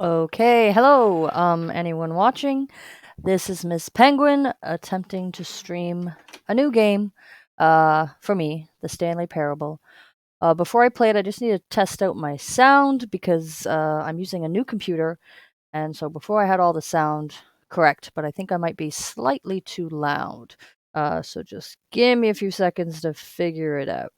Okay, hello, anyone watching? This is Miss Penguin attempting to stream a new game, for me, The Stanley Parable. Before I play it, I just need to test out my sound because I'm using a new computer, and so before I had all the sound correct, but I think I might be slightly too loud. So just give me a few seconds to figure it out.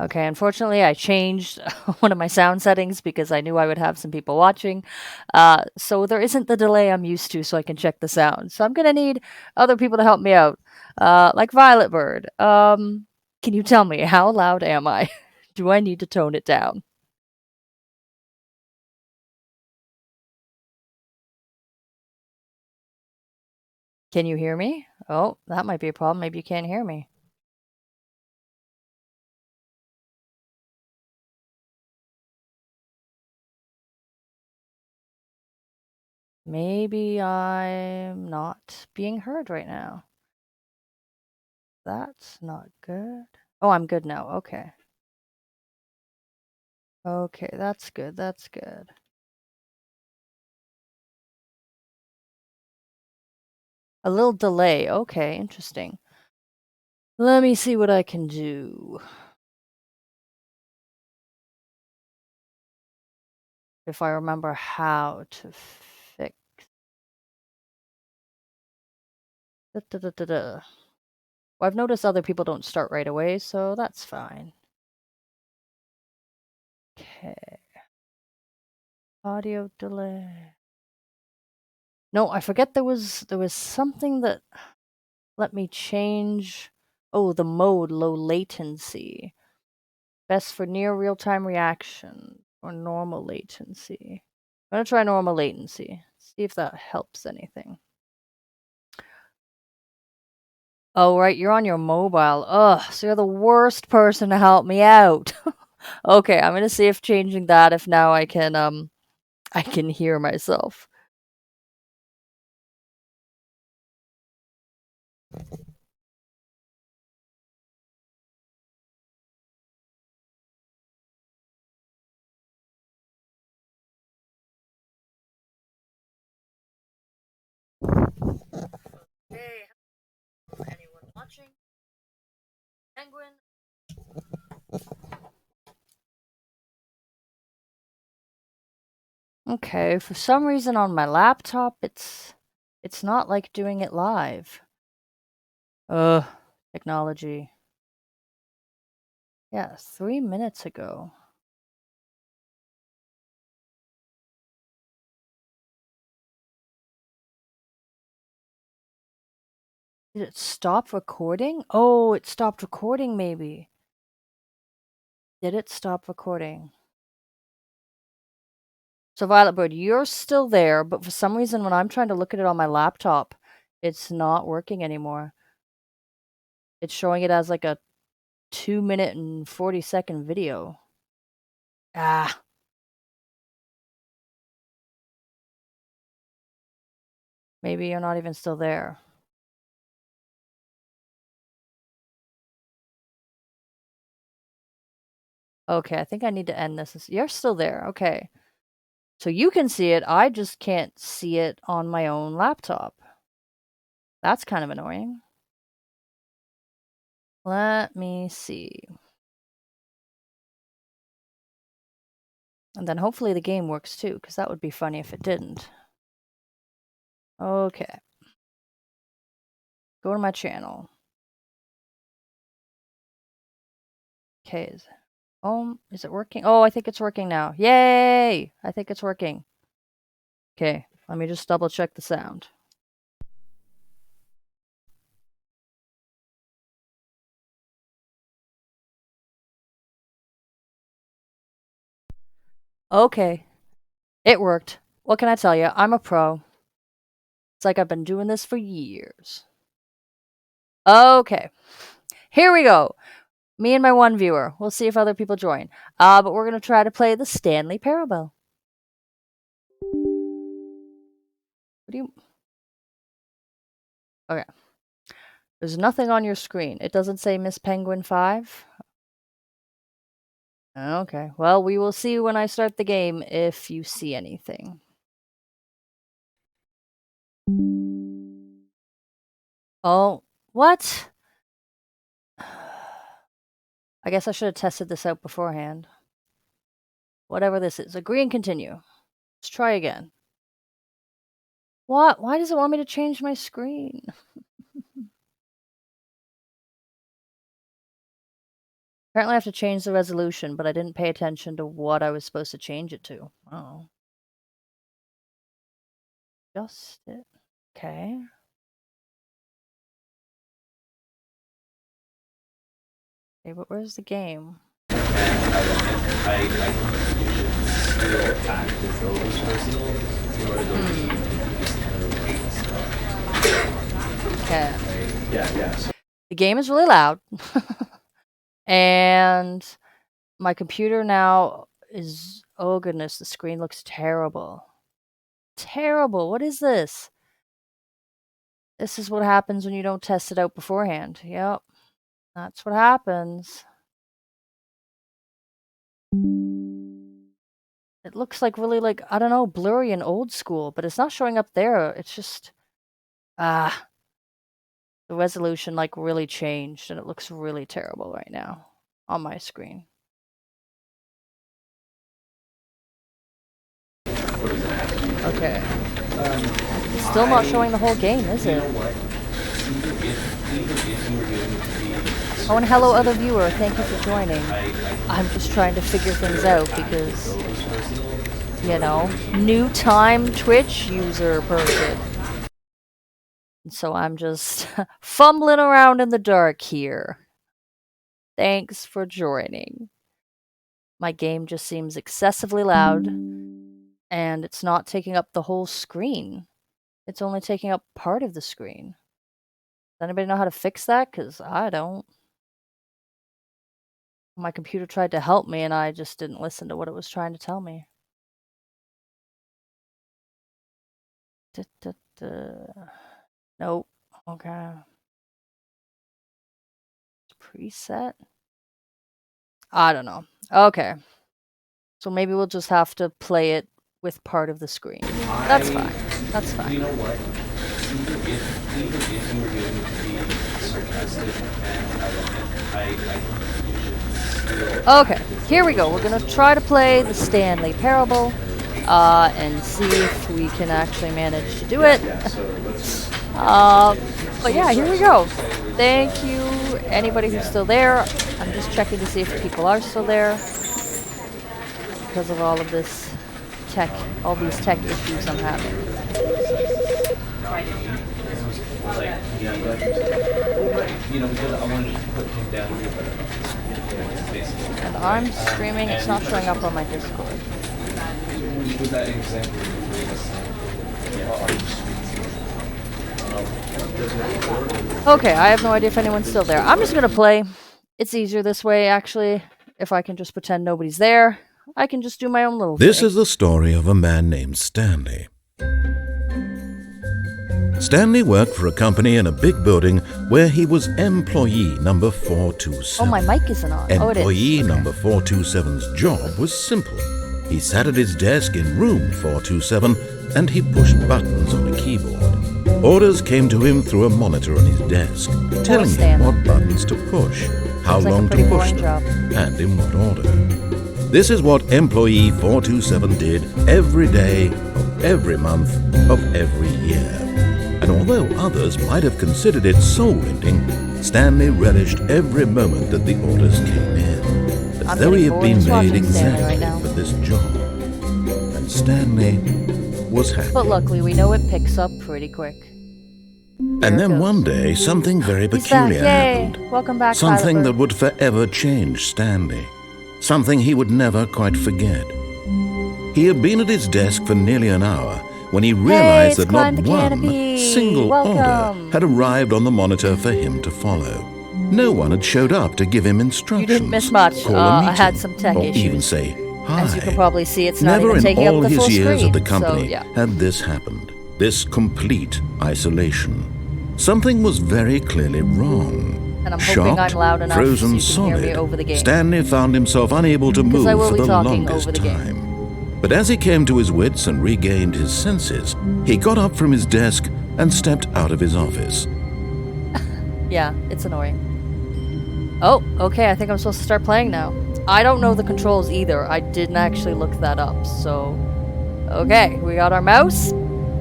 Okay, unfortunately, I changed one of my sound settings because I knew I would have some people watching. So there isn't the delay I'm used to, so I can check the sound. So I'm gonna need other people to help me out, like Violet Bird. Can you tell me how loud am I? Do I need to tone it down? Can you hear me? Oh, that might be a problem. Maybe you can't hear me. Maybe I'm not being heard right now. That's not good. Oh, I'm good now. Okay. Okay, that's good. That's good. A little delay. Okay, interesting. Let me see what I can do. If I remember how to fix. Da, da, da, da, da. Well, I've noticed other people don't start right away, so that's fine. Okay. Audio delay. No, I forget there was something that let me change. Oh, the mode, low latency. Best for near real-time reaction or normal latency. I'm gonna try normal latency. See if that helps anything. Oh, right, you're on your mobile. Ugh, so you're the worst person to help me out. Okay, I'm gonna see if changing that, if now I can hear myself. Hey, anyone watching? Penguin? Okay, for some reason on my laptop, it's not like doing it live. Ugh, technology. Yeah, 3 minutes ago. Did it stop recording? Oh, it stopped recording maybe. Did it stop recording? So Violet Bird, you're still there, but for some reason when I'm trying to look at it on my laptop, it's not working anymore. It's showing it as like a 2 minute and 40-second video. Ah, maybe you're not even still there. Okay, I think I need to end this. You're still there. Okay. So you can see it. I just can't see it on my own laptop. That's kind of annoying. Let me see. And then hopefully the game works too, because that would be funny if it didn't. Okay. Go to my channel. Okay. Is it working? Oh, I think it's working now. Yay! I think it's working. Okay, let me just double check the sound. Okay, it worked. What can I tell you? I'm a pro. It's like I've been doing this for years. Okay, here we go. Me and my one viewer. We'll see if other people join. But we're going to try to play the Stanley Parable. What do you... Okay. There's nothing on your screen. It doesn't say Miss Penguin 5? Okay. Well, we will see when I start the game if you see anything. Oh, what? I guess I should have tested this out beforehand. Whatever this is. Agree and continue. Let's try again. What? Why does it want me to change my screen? Apparently I have to change the resolution, but I didn't pay attention to what I was supposed to change it to. Oh. Just it. Okay. Okay, but where's the game? Okay. The game is really loud. And my computer now is... Oh goodness, the screen looks terrible. Terrible. What is this? This is what happens when you don't test it out beforehand. Yep. That's what happens. It looks like really like, I don't know, blurry and old school, but it's not showing up there. It's just... the resolution like really changed and it looks really terrible right now on my screen. Okay. It's still not showing the whole game, is it? Oh, and hello, other viewer. Thank you for joining. I'm just trying to figure things out because, you know, new time Twitch user person. So I'm just fumbling around in the dark here. Thanks for joining. My game just seems excessively loud, and it's not taking up the whole screen. It's only taking up part of the screen. Does anybody know how to fix that? Because I don't. My computer tried to help me, and I just didn't listen to what it was trying to tell me. Nope. Okay. Preset? I don't know. Okay. So maybe we'll just have to play it with part of the screen. That's fine. That's fine. You know what? Even if you were going to be sarcastic and okay, here we go. We're going to try to play the Stanley Parable and see if we can actually manage to do it. But yeah, here we go. Thank you, anybody who's still there. I'm just checking to see if people are still there because of all of this tech, all these tech issues I'm having. And I'm streaming, it's not showing up on my Discord. Okay, I have no idea if anyone's still there. I'm just gonna play. It's easier this way, actually. If I can just pretend nobody's there, I can just do my own little This thing. is the story of a man named Stanley. Stanley worked for a company in a big building where he was employee number 427. Oh, my mic isn't on. Employee oh, it is. number 427's job was simple. He sat at his desk in room 427 and he pushed buttons on a keyboard. Orders came to him through a monitor on his desk, telling him what buttons to push, how long to push them, and in what order. This is what employee 427 did every day of every month of every year. And although others might have considered it soul-rending, Stanley relished every moment that the orders came in, as though he had been made exactly for this job. And Stanley was happy. But luckily, we know it picks up pretty quick. And then one day, something very peculiar happened. Welcome back, Something Tyler. that would forever change Stanley. Something he would never quite forget. He had been at his desk for nearly an hour when he realized that not one single order had arrived on the monitor for him to follow. no one had showed up to give him instructions. You didn't miss much. Call a I meeting, had some tech or issues. even say hi. As you can probably see, it's not Never even in taking all up the his full years screen. at the company So, yeah. had this happened. This complete isolation. Something was very clearly wrong. And I'm Shocked, hoping I'm loud enough frozen so you can hear me solid, over the game. Stanley found himself unable to move I will for be the talking longest over the game. time. But as he came to his wits and regained his senses, he got up from his desk and stepped out of his office. Yeah, it's annoying. Oh, okay, I think I'm supposed to start playing now. I don't know the controls either. I didn't actually look that up, so... Okay, we got our mouse.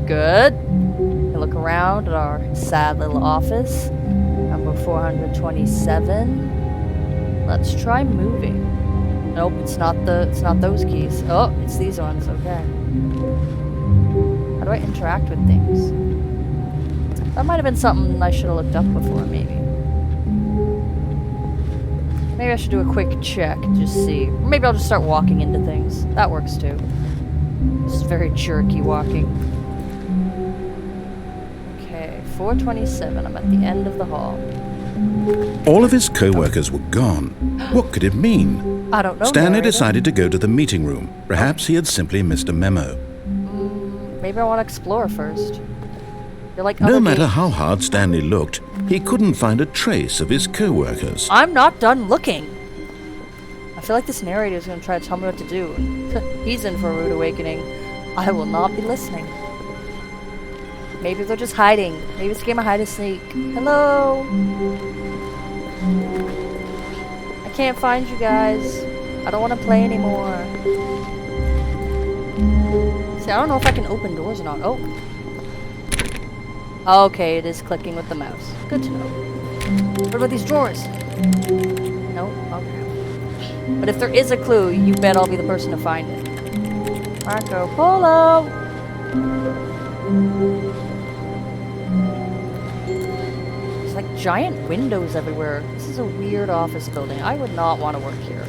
Good. We look around at our sad little office. Number 427. Let's try moving. Nope, it's not those keys. Oh, it's these ones, okay. How do I interact with things? That might have been something I should have looked up before, maybe. Maybe I should do a quick check, just see. Or maybe I'll just start walking into things. That works too. Just very jerky walking. Okay, 427. I'm at the end of the hall. All of his co-workers were gone. What could it mean? I don't know. Stanley narrator. decided to go to the meeting room. Perhaps he had simply missed a memo. Maybe I want to explore first. You're like No other matter games. how hard Stanley looked, he couldn't find a trace of his co-workers. I'm not done looking. I feel like this narrator is going to try to tell me what to do. He's in for a rude awakening. I will not be listening. Maybe they're just hiding. Maybe it's a game of hide and seek. Hello? I can't find you guys. I don't want to play anymore. See, I don't know if I can open doors or not. Oh. Okay, it is clicking with the mouse. Good to know. What about these drawers? Nope. Okay. But if there is a clue, you bet I'll be the person to find it. Marco Polo! There's like giant windows everywhere. This is a weird office building. I would not want to work here.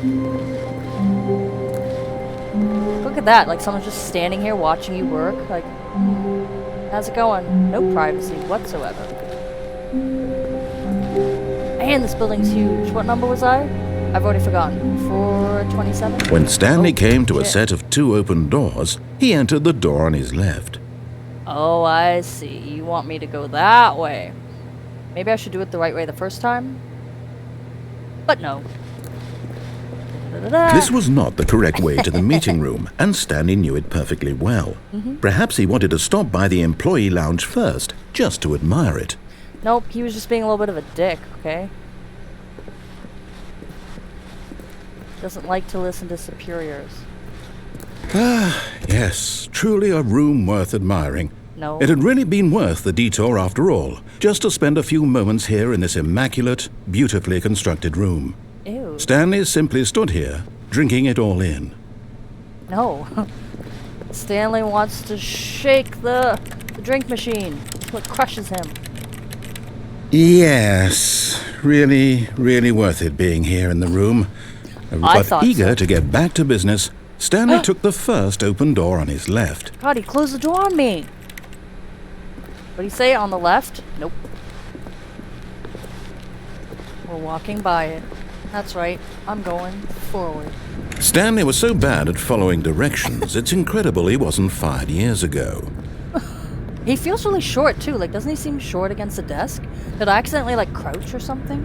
Look at that, like someone's just standing here watching you work. Like, how's it going? No privacy whatsoever. And this building's huge. What number was I? I've already forgotten. 427? When Stanley came to a shit. set of 2 open doors, he entered the door on his left. Oh, I see. You want me to go that way. Maybe I should do it the right way the first time? But no. Da-da-da. This was not the correct way to the meeting room, and Stanley knew it perfectly well. Perhaps he wanted to stop by the employee lounge first, just to admire it. Nope, he was just being a little bit of a dick, okay? Doesn't like to listen to superiors. Yes, truly a room worth admiring. No. It had really been worth the detour after all, just to spend a few moments here in this immaculate, beautifully constructed room. Ew. Stanley simply stood here, drinking it all in. No. Stanley wants to shake the drink machine. That's what crushes him. Yes, really, really worth it being here in the room. But thought eager so. to get back to business, Stanley took the first open door on his left. God, he closed the door on me. What do you say? On the left? Nope. We're walking by it. That's right. I'm going forward. Stanley was so bad at following directions, it's incredible he wasn't fired years ago. He feels really short, too. Like, doesn't he seem short against the desk? Did I accidentally, like, crouch or something?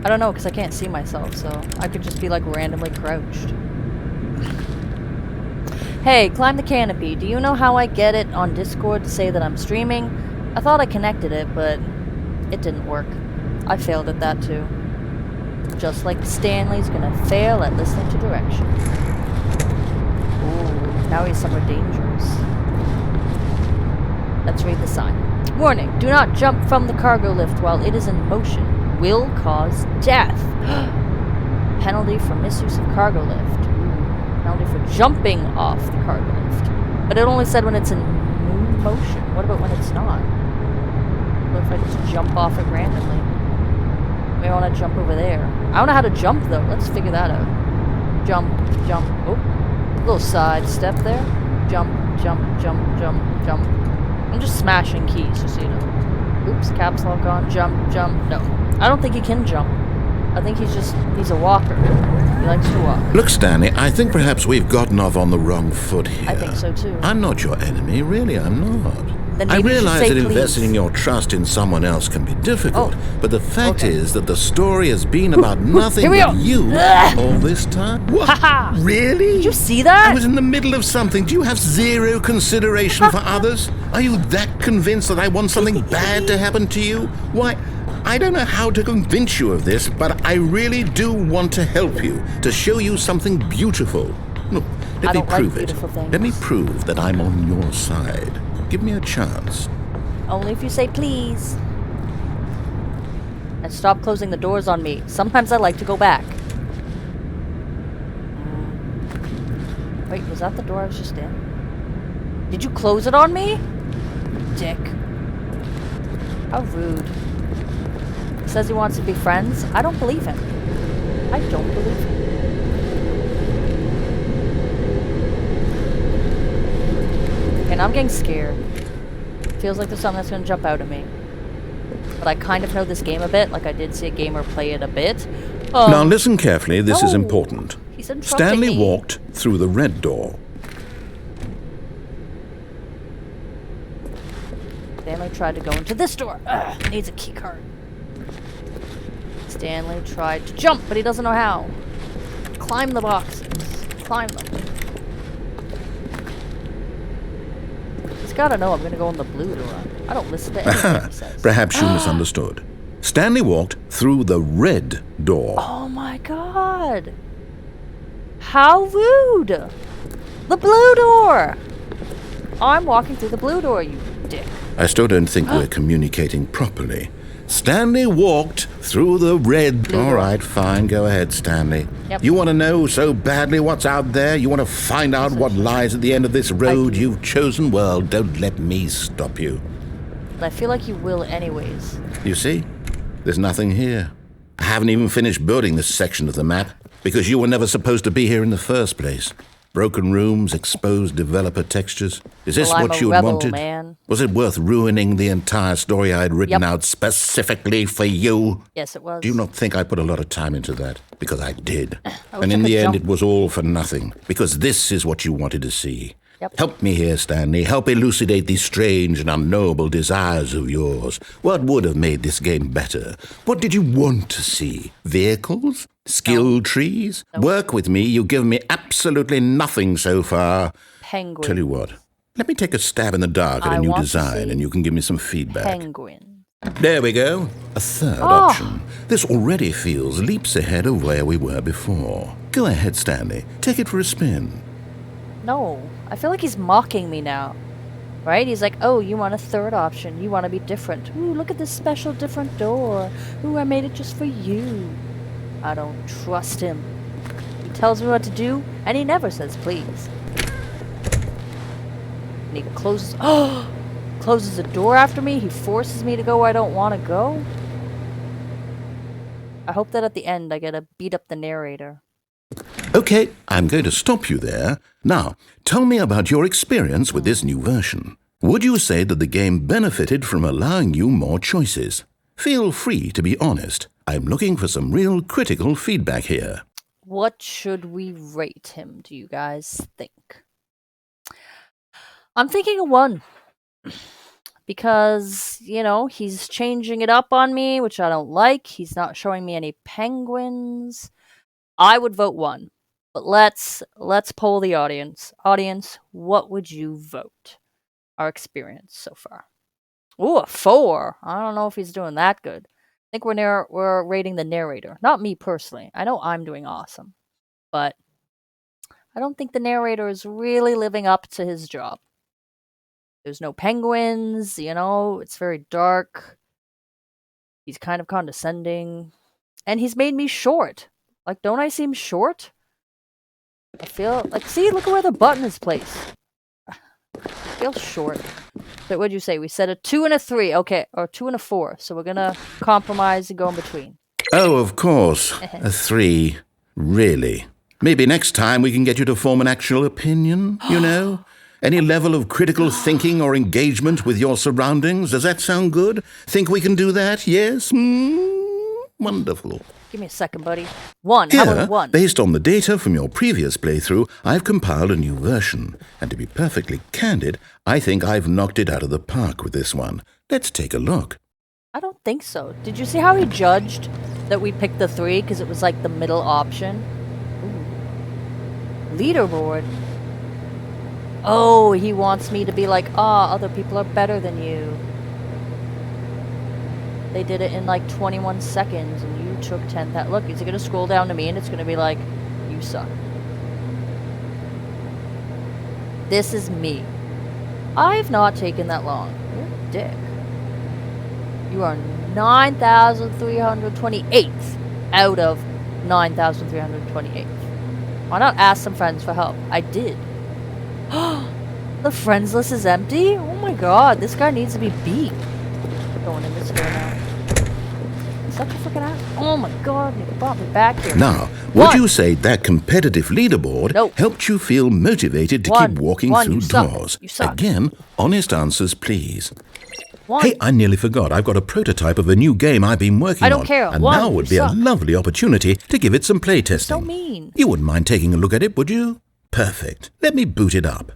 I don't know, because I can't see myself, so I could just be, like, randomly crouched. Hey, climb the canopy. Do you know how I get it on Discord to say that I'm streaming? I thought I connected it, but it didn't work. I failed at that, too. Just like Stanley's gonna fail at listening to directions. Ooh, now he's somewhere dangerous. Let's read the sign. Warning, do not jump from the cargo lift while it is in motion. Will cause death. Penalty for misuse of cargo lift. Ooh, penalty for jumping off the cargo lift. But it only said when it's in motion. What about when it's not? What if I just jump off it randomly? Maybe I want to jump over there. I don't know how to jump though. Let's figure that out. Jump, jump. Oh, little side step there. Jump, jump, jump, jump, jump. I'm just smashing keys, just so you know. Oops, caps lock on. Jump, jump. No. I don't think he can jump. I think he's a walker. He likes to walk. Look, Stanley, I think perhaps we've gotten off on the wrong foot here. I think so too. I'm not your enemy, really, I'm not. Then I maybe you should realize say that please. investing your trust in someone else can be difficult, but the fact Okay. is that the story has been about nothing Here we but go. you Ugh. all this time. What? Haha. Really? Did you see that? I was in the middle of something. Do you have zero consideration for others? Are you that convinced that I want something bad to happen to you? Why, I don't know how to convince you of this, but I really do want to help you, to show you something beautiful. Look, I let me don't like prove it. beautiful things. Let me prove that I'm on your side. Give me a chance. Only if you say please. And stop closing the doors on me. Sometimes I like to go back. Wait, was that the door I was just in? Did you close it on me? Dick. How rude. He says he wants to be friends. I don't believe him. I don't believe him. And I'm getting scared. Feels like there's something that's gonna jump out at me. But I kind of know this game a bit, like I did see a gamer play it a bit. Now listen carefully, this is no. important. He's interrupting Stanley me. walked through the red door. Stanley tried to go into this door. Ugh, needs a key card. Stanley tried to jump, but he doesn't know how. Climb the boxes. Climb them. He's gotta know I'm gonna go in the blue door. I don't listen to anything he says. Perhaps you misunderstood. Stanley walked through the red door. Oh my god. How rude. The blue door. I'm walking through the blue door, you dick. I still don't think we're communicating properly. Stanley walked through the red... All right, fine. Go ahead, Stanley. Yep. You want to know so badly what's out there? You want to find out what lies at the end of this road you've chosen? Well, don't let me stop you. But I feel like you will anyways. You see? There's nothing here. I haven't even finished building this section of the map because you were never supposed to be here in the first place. Broken rooms, exposed developer textures. Is this Well, I'm what a you rebel, wanted? man. Was it worth ruining the entire story I had written Yep. out specifically for you? Yes, it was. Do you not think I put a lot of time into that? Because I did. wish And I in could the end, jump. it was all for nothing. Because this is what you wanted to see. Yep. Help me here, Stanley. Help elucidate these strange and unknowable desires of yours. What would have made this game better? What did you want to see? Vehicles? Skill trees? Work with me. You've given me absolutely nothing so far. Penguin. Tell you what. Let me take a stab in the dark at I a new want to design, see and you can give me some feedback. Penguin. There we go. A third option. This already feels leaps ahead of where we were before. Go ahead, Stanley. Take it for a spin. No. I feel like he's mocking me now. Right? He's like, oh, you want a third option. You want to be different. Ooh, look at this special different door. Ooh, I made it just for you. I don't trust him. He tells me what to do, and he never says please. And he closes... Oh! Closes the door after me. He forces me to go where I don't want to go. I hope that at the end I get to beat up the narrator. Okay, I'm going to stop you there. Now, tell me about your experience with this new version. Would you say that the game benefited from allowing you more choices? Feel free to be honest. I'm looking for some real critical feedback here. What should we rate him, do you guys think? I'm thinking a 1. Because, you know, he's changing it up on me, which I don't like. He's not showing me any penguins. I would vote 1. But let's poll the audience. Audience, what would you vote? Our experience so far. Ooh, a 4. I don't know if he's doing that good. I think we're rating the narrator. Not me personally. I know I'm doing awesome. But I don't think the narrator is really living up to his job. There's no penguins, you know, it's very dark. He's kind of condescending. And he's made me short. Like, don't I seem short? I feel like, see, look at where the button is placed. I feel short. But what'd you say? We said a 2 and a 3. Okay, or 2 and a 4. So we're gonna compromise and go in between. Oh, of course. A 3. Really? Maybe next time we can get you to form an actual opinion, you know? Any level of critical thinking or engagement with your surroundings? Does that sound good? Think we can do that? Yes? Wonderful. Give me a second, buddy. One. How about Here, one? based on the data from your previous playthrough, I've compiled a new version. And to be perfectly candid, I think I've knocked it out of the park with this one. Let's take a look. I don't think so. Did you see how he judged that we picked the 3 because it was like the middle option? Ooh. Leaderboard. Oh, he wants me to be like, other people are better than you. They did it in like 21 seconds and you took 10. Look, is it going to scroll down to me and it's going to be like, you suck. This is me. I've not taken that long. You're a dick. You are 9,328th out of 9,328th. Why not ask some friends for help? I did. The friends list is empty? Oh my god, this guy needs to be beat. We're going in this door now. Such a freaking ass. Oh my god, you brought me back here. Now, would you say that competitive leaderboard helped you feel motivated to keep walking through doors? You suck. Again, honest answers, please. One. Hey, I nearly forgot. I've got a prototype of a new game I've been working on. I don't care. And now would be a lovely opportunity to give it some playtesting. So mean. You wouldn't mind taking a look at it, would you? Perfect. Let me boot it up.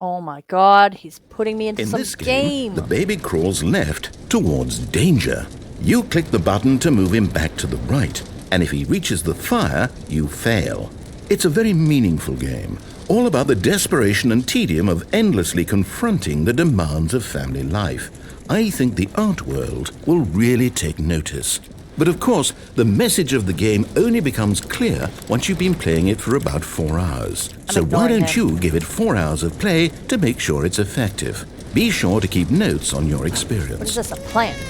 Oh my god, he's putting me into In some this game, game. the baby crawls left towards danger. You click the button to move him back to the right, and if he reaches the fire, you fail. It's a very meaningful game, all about the desperation and tedium of endlessly confronting the demands of family life. I think the art world will really take notice. But of course, the message of the game only becomes clear once you've been playing it for about 4 hours. So why don't you give it 4 hours of play to make sure it's effective? Be sure to keep notes on your experience. What is this, a plant?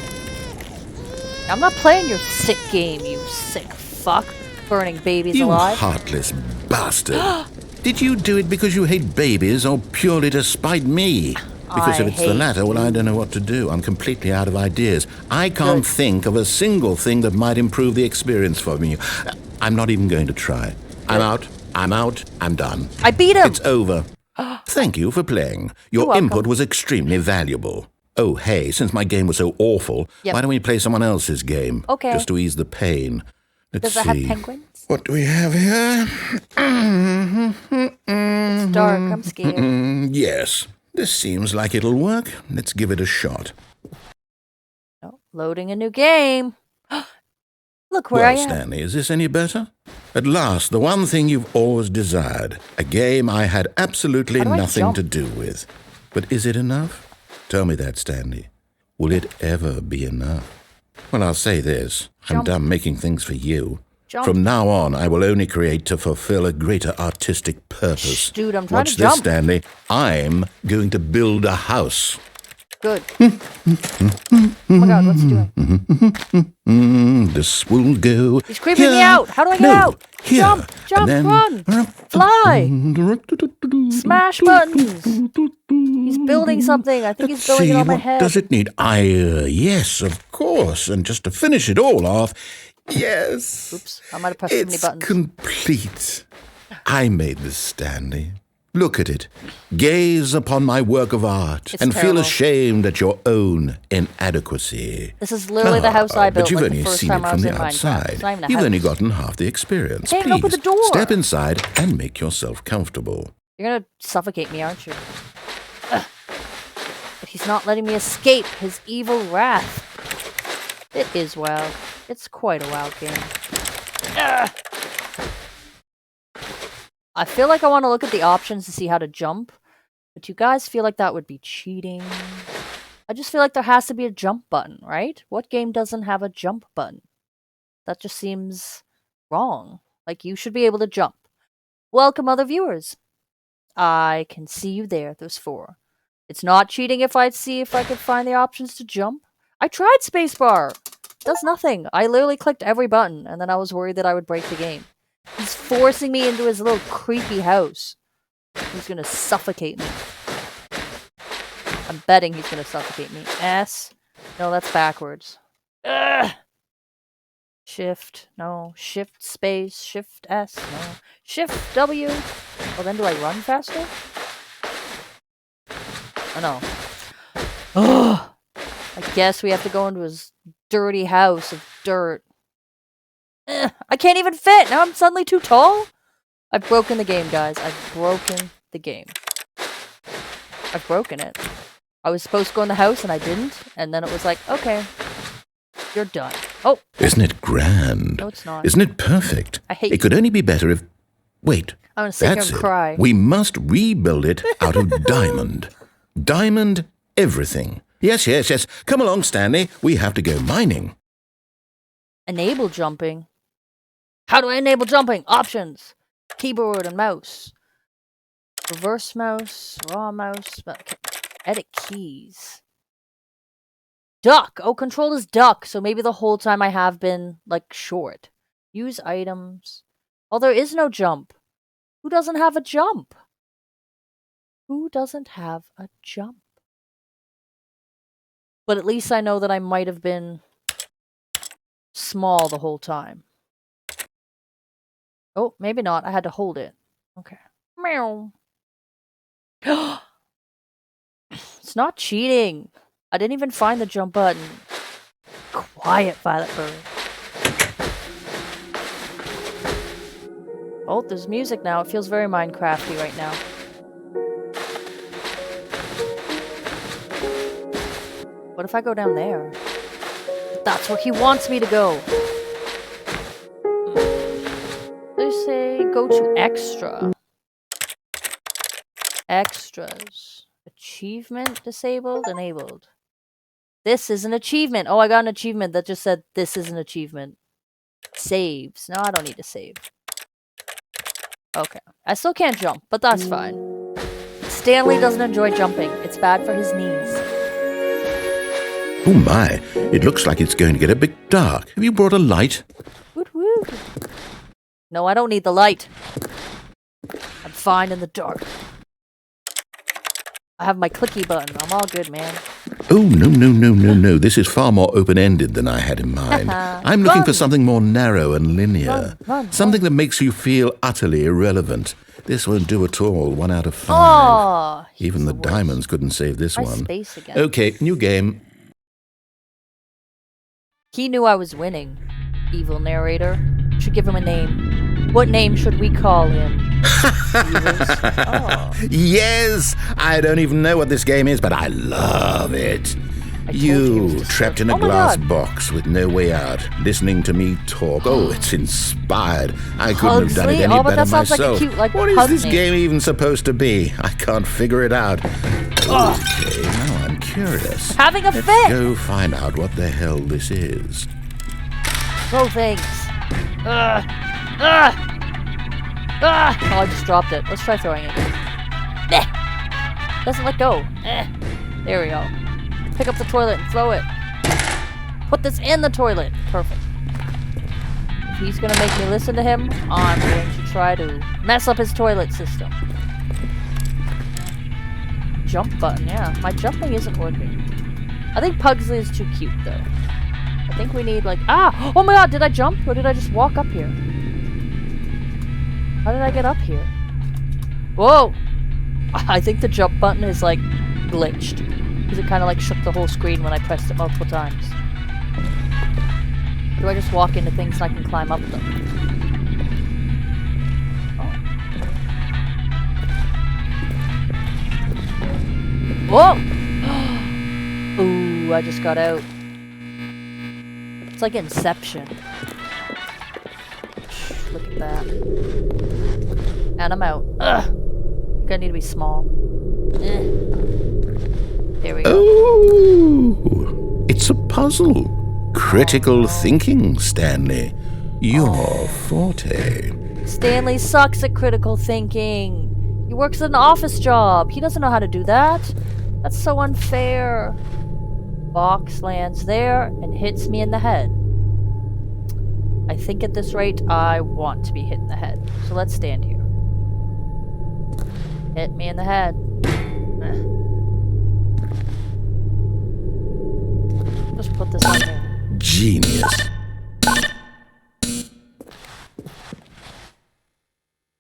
I'm not playing your sick game, you sick fuck. Burning babies alive. You heartless bastard. Did you do it because you hate babies or purely to spite me? Because if it's the latter, well, I don't know what to do. I'm completely out of ideas. I can't think of a single thing that might improve the experience for me. I'm not even going to try. I'm out. I'm done. I beat him. It's over. Thank you for playing. Your input was extremely valuable. Oh, hey, since my game was so awful, why don't we play someone else's game? Okay. Just to ease the pain. Let's see. Does it have penguins? What do we have here? It's dark. I'm scared. Yes. This seems like it'll work. Let's give it a shot. Oh, loading a new game. Look where I am. Stanley, is this any better? At last, the one thing you've always desired. A game I had absolutely nothing to do with. But is it enough? Tell me that, Stanley. Will it ever be enough? Well, I'll say this. I'm done making things for you. From now on, I will only create to fulfill a greater artistic purpose. Shh, dude, I'm trying to jump. Watch jump. this, Stanley. I'm going to build a house. Good. Oh my god, what's he doing? This will go. He's creeping me out. How do I get out? Here. Jump, run, fly. Smash buttons. He's building something. I think he's building it on my head. What does it need? Yes, of course. And just to finish it all off, yes. Oops, I might have pressed too many buttons. It's complete. I made this, Stanley. Look at it. Gaze upon my work of art and feel ashamed at your own inadequacy. This is literally the house I built. But you've like only the first seen time it I from was the in outside. Minecraft. You've only gotten half the experience. I can't open the door. Step inside and make yourself comfortable. You're gonna suffocate me, aren't you? Ugh. But he's not letting me escape his evil wrath. It is wild. It's quite a wild game. Ugh. I feel like I want to look at the options to see how to jump, but you guys feel like that would be cheating. I just feel like there has to be a jump button, right? What game doesn't have a jump button? That just seems wrong. Like, you should be able to jump. Welcome, other viewers. I can see you there, those 4. It's not cheating if I see if I could find the options to jump. I tried spacebar. It does nothing. I literally clicked every button, and then I was worried that I would break the game. He's forcing me into his little creepy house. He's gonna suffocate me. I'm betting he's gonna suffocate me. S. No, that's backwards. Ugh. Shift. No. Shift space. Shift S. No. Shift W. Well, then do I run faster? I know. Ugh. I guess we have to go into his dirty house of dirt. I can't even fit. Now I'm suddenly too tall. I've broken the game, guys. I've broken the game. I've broken it. I was supposed to go in the house and I didn't. And then it was like, okay, you're done. Oh. Isn't it grand? No, it's not. Isn't it perfect? I hate It could only be better if... Wait. I'm going to sit here That's and it. cry. We must rebuild it out of diamond. Diamond everything. Yes, yes, yes. Come along, Stanley. We have to go mining. Enable jumping. How do I enable jumping? Options. Keyboard and mouse. Reverse mouse. Raw mouse. Okay. Edit keys. Duck. Oh, control is duck. So maybe the whole time I have been, like, short. Use items. Oh, there is no jump. Who doesn't have a jump? Who doesn't have a jump? But at least I know that I might have been small the whole time. Oh, maybe not. I had to hold it. Okay. Meow. It's not cheating. I didn't even find the jump button. Quiet, Violet Bird. Oh, there's music now. It feels very Minecrafty right now. What if I go down there? That's where he wants me to go. They say go to extra. Extras. Achievement disabled, enabled. This is an achievement. Oh, I got an achievement that just said this is an achievement. Saves. No, I don't need to save. Okay. I still can't jump, but that's fine. Stanley doesn't enjoy jumping. It's bad for his knees. Oh my, it looks like it's going to get a bit dark. Have you brought a light? Woot woot. No, I don't need the light. I'm fine in the dark. I have my clicky button. I'm all good, man. Oh, no. This is far more open-ended than I had in mind. I'm looking for something more narrow and linear. Something that makes you feel utterly irrelevant. This won't do at all. 1 out of 5. Oh, Even the diamonds couldn't save this one. Space again. Okay, new game. He knew I was winning. Evil narrator. Should give him a name. What name should we call him? Oh. Yes! I don't even know what this game is, but I love it. You, trapped in a glass box with no way out, listening to me talk. Oh, it's inspired. I couldn't have done it any better myself. What is this game even supposed to be? I can't figure it out. Okay, now I'm curious. Having a fit! Let's go find out what the hell this is. Throw things. Oh, I just dropped it. Let's try throwing it again. Doesn't let go. There we go. Pick up the toilet and throw it. Put this in the toilet. Perfect. If he's gonna make me listen to him, I'm going to try to mess up his toilet system. Jump button, yeah. My jumping isn't working. I think Pugsley is too cute, though. I think we need, like... Ah! Oh my god, did I jump? Or did I just walk up here? How did I get up here? Whoa! I think the jump button is, like, glitched. Because it kind of, like, shook the whole screen when I pressed it multiple times. Or do I just walk into things and I can climb up them? Oh. Whoa! Ooh, I just got out. It's like Inception. Look at that. And I'm out. Ugh! Gonna need to be small. There we go. Oh! It's a puzzle. Critical thinking, Stanley. Your forte. Stanley sucks at critical thinking. He works at an office job. He doesn't know how to do that. That's so unfair. Box lands there and hits me in the head. I think at this rate, I want to be hit in the head. So let's stand here. Hit me in the head. Just put this on there. Genius.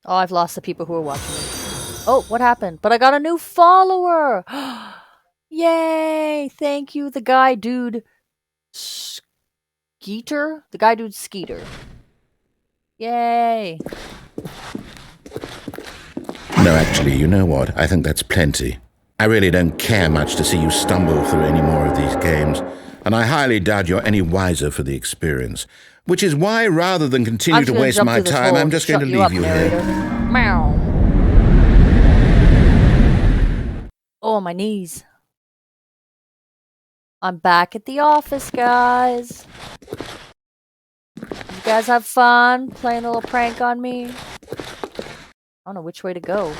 Oh, I've lost the people who are watching me. Oh, what happened? But I got a new follower! Yay! Thank you, the guy dude Skeeter? The guy dude Skeeter. Yay! No, actually, you know what? I think that's plenty. I really don't care much to see you stumble through any more of these games, and I highly doubt you're any wiser for the experience. Which is why, rather than continue to waste my time, I'm just going to leave you here. Meow. Oh, my knees. I'm back at the office, guys. You guys have fun playing a little prank on me? I don't know which way to go.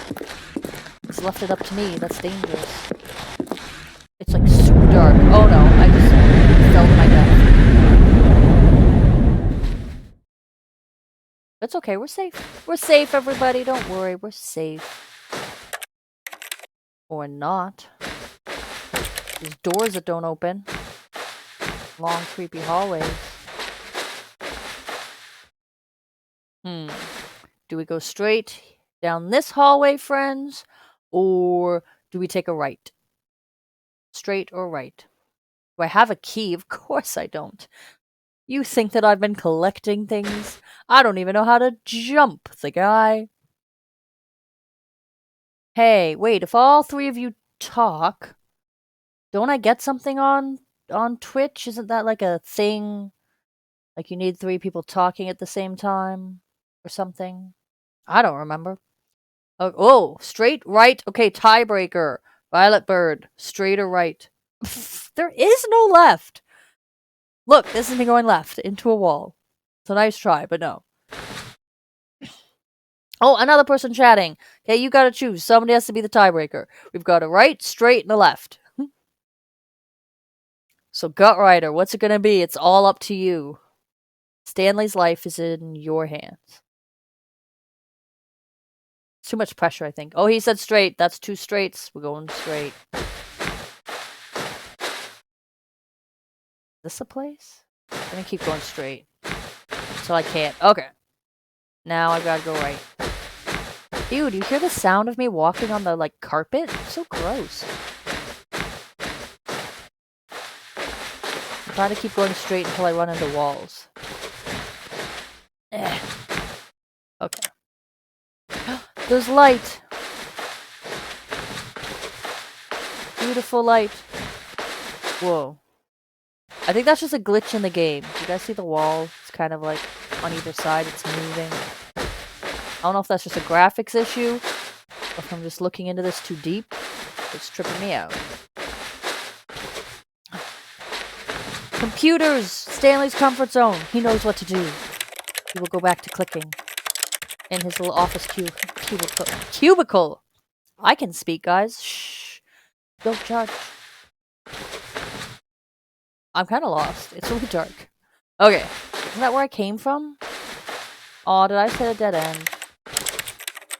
He's left it up to me. That's dangerous. It's like super dark. Oh no, I just fell to my death. It's okay, we're safe. We're safe, everybody. Don't worry, we're safe. Or not. There's doors that don't open. Long, creepy hallways. Do we go straight down this hallway, friends? Or do we take a right? Straight or right? Do I have a key? Of course I don't. You think that I've been collecting things? I don't even know how to jump, the guy. Hey, wait, if all three of you talk, don't I get something on Twitch? Isn't that like a thing? Like you need 3 people talking at the same time or something? I don't remember. Oh, straight, right. Okay, tiebreaker. Violet Bird, straight or right? There is no left. Look, this is me going left into a wall. It's a nice try, but no. Oh, another person chatting. Okay, you gotta choose. Somebody has to be the tiebreaker. We've got a right, straight, and a left. So, Gut Rider, what's it gonna be? It's all up to you. Stanley's life is in your hands. It's too much pressure, I think. Oh, he said straight. That's 2 straights. We're going straight. Is this a place? I'm gonna keep going straight. So I can't. Okay. Now I've gotta go right. Ew, do you hear the sound of me walking on the, like, carpet? It's so gross. I'm trying to keep going straight until I run into walls. Okay. There's light! Beautiful light. Whoa. I think that's just a glitch in the game. You guys see the wall? It's kind of like on either side, it's moving. I don't know if that's just a graphics issue, or if I'm just looking into this too deep. It's tripping me out. Computers! Stanley's comfort zone. He knows what to do. He will go back to clicking in his little office cubicle. I can speak, guys. Shh. Don't judge. I'm kind of lost. It's really dark. Okay. Isn't that where I came from? Aw, did I set a dead end?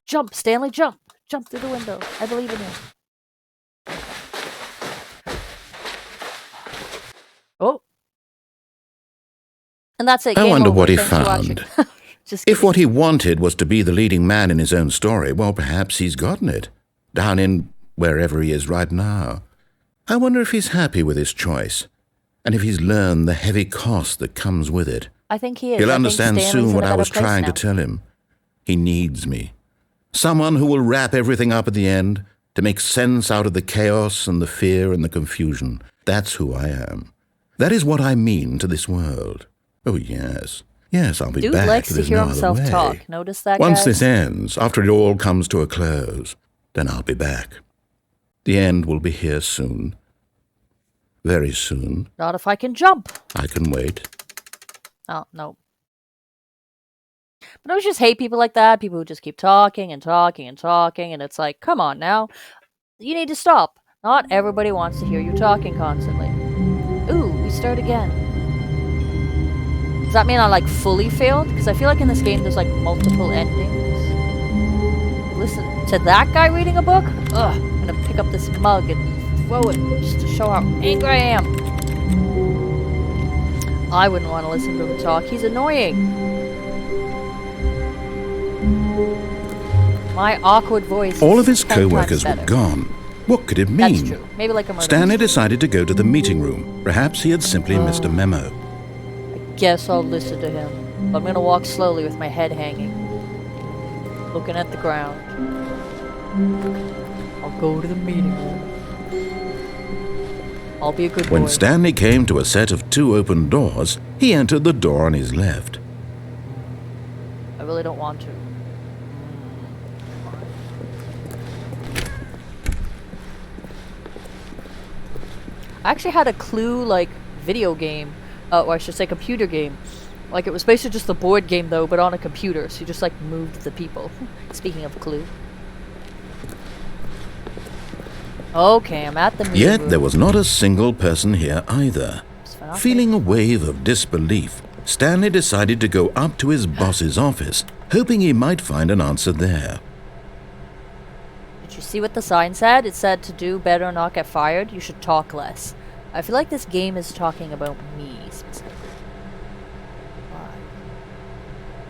Jump, Stanley, jump! Jump through the window. I believe in you. Oh. And that's it. I Game wonder over. what he Thanks for found. watching. Just If what he wanted was to be the leading man in his own story, well, perhaps he's gotten it. Down in wherever he is right now. I wonder if he's happy with his choice, and if he's learned the heavy cost that comes with it. I think he is. He'll understand soon what I was trying to to tell him. He needs me. Someone who will wrap everything up at the end, to make sense out of the chaos and the fear and the confusion. That's who I am. That is what I mean to this world. Oh, yes. Yes, I'll be back. Dude likes to There's hear no other himself way. talk. Notice that, Once guys? this ends, after it all comes to a close, then I'll be back. The end will be here soon. Very soon. Not if I can jump. I can wait. Oh, no. But I just hate people like that. People who just keep talking and talking and talking. And it's like, come on now. You need to stop. Not everybody wants to hear you talking constantly. Ooh, we start again. Does that mean I, like, fully failed? Because I feel like in this game there's, like, multiple endings. Listen to that guy reading a book? Ugh, I'm gonna pick up this mug and throw it just to show how angry I am. I wouldn't want to listen to him talk. He's annoying. My awkward voice. All of his 10 times co-workers were better. gone, What could it mean? That's true. Maybe like a murder. Stanley decided to go to the meeting room. Perhaps he had simply missed a memo. Guess I'll listen to him. I'm gonna walk slowly with my head hanging, looking at the ground. I'll go to the meeting room. I'll be a good boy. When Stanley came to a set of 2 open doors, he entered the door on his left. I really don't want to. I actually had a Clue, like, video game, or I should say computer game. Like, it was basically just a board game, though, but on a computer, so you just, like, moved the people. Speaking of Clue. Okay, I'm at the meeting Yet room. there was not a single person here either. Feeling a wave of disbelief, Stanley decided to go up to his boss's office, hoping he might find an answer there. Did you see what the sign said? It said to do better or not get fired, you should talk less. I feel like this game is talking about me, specifically.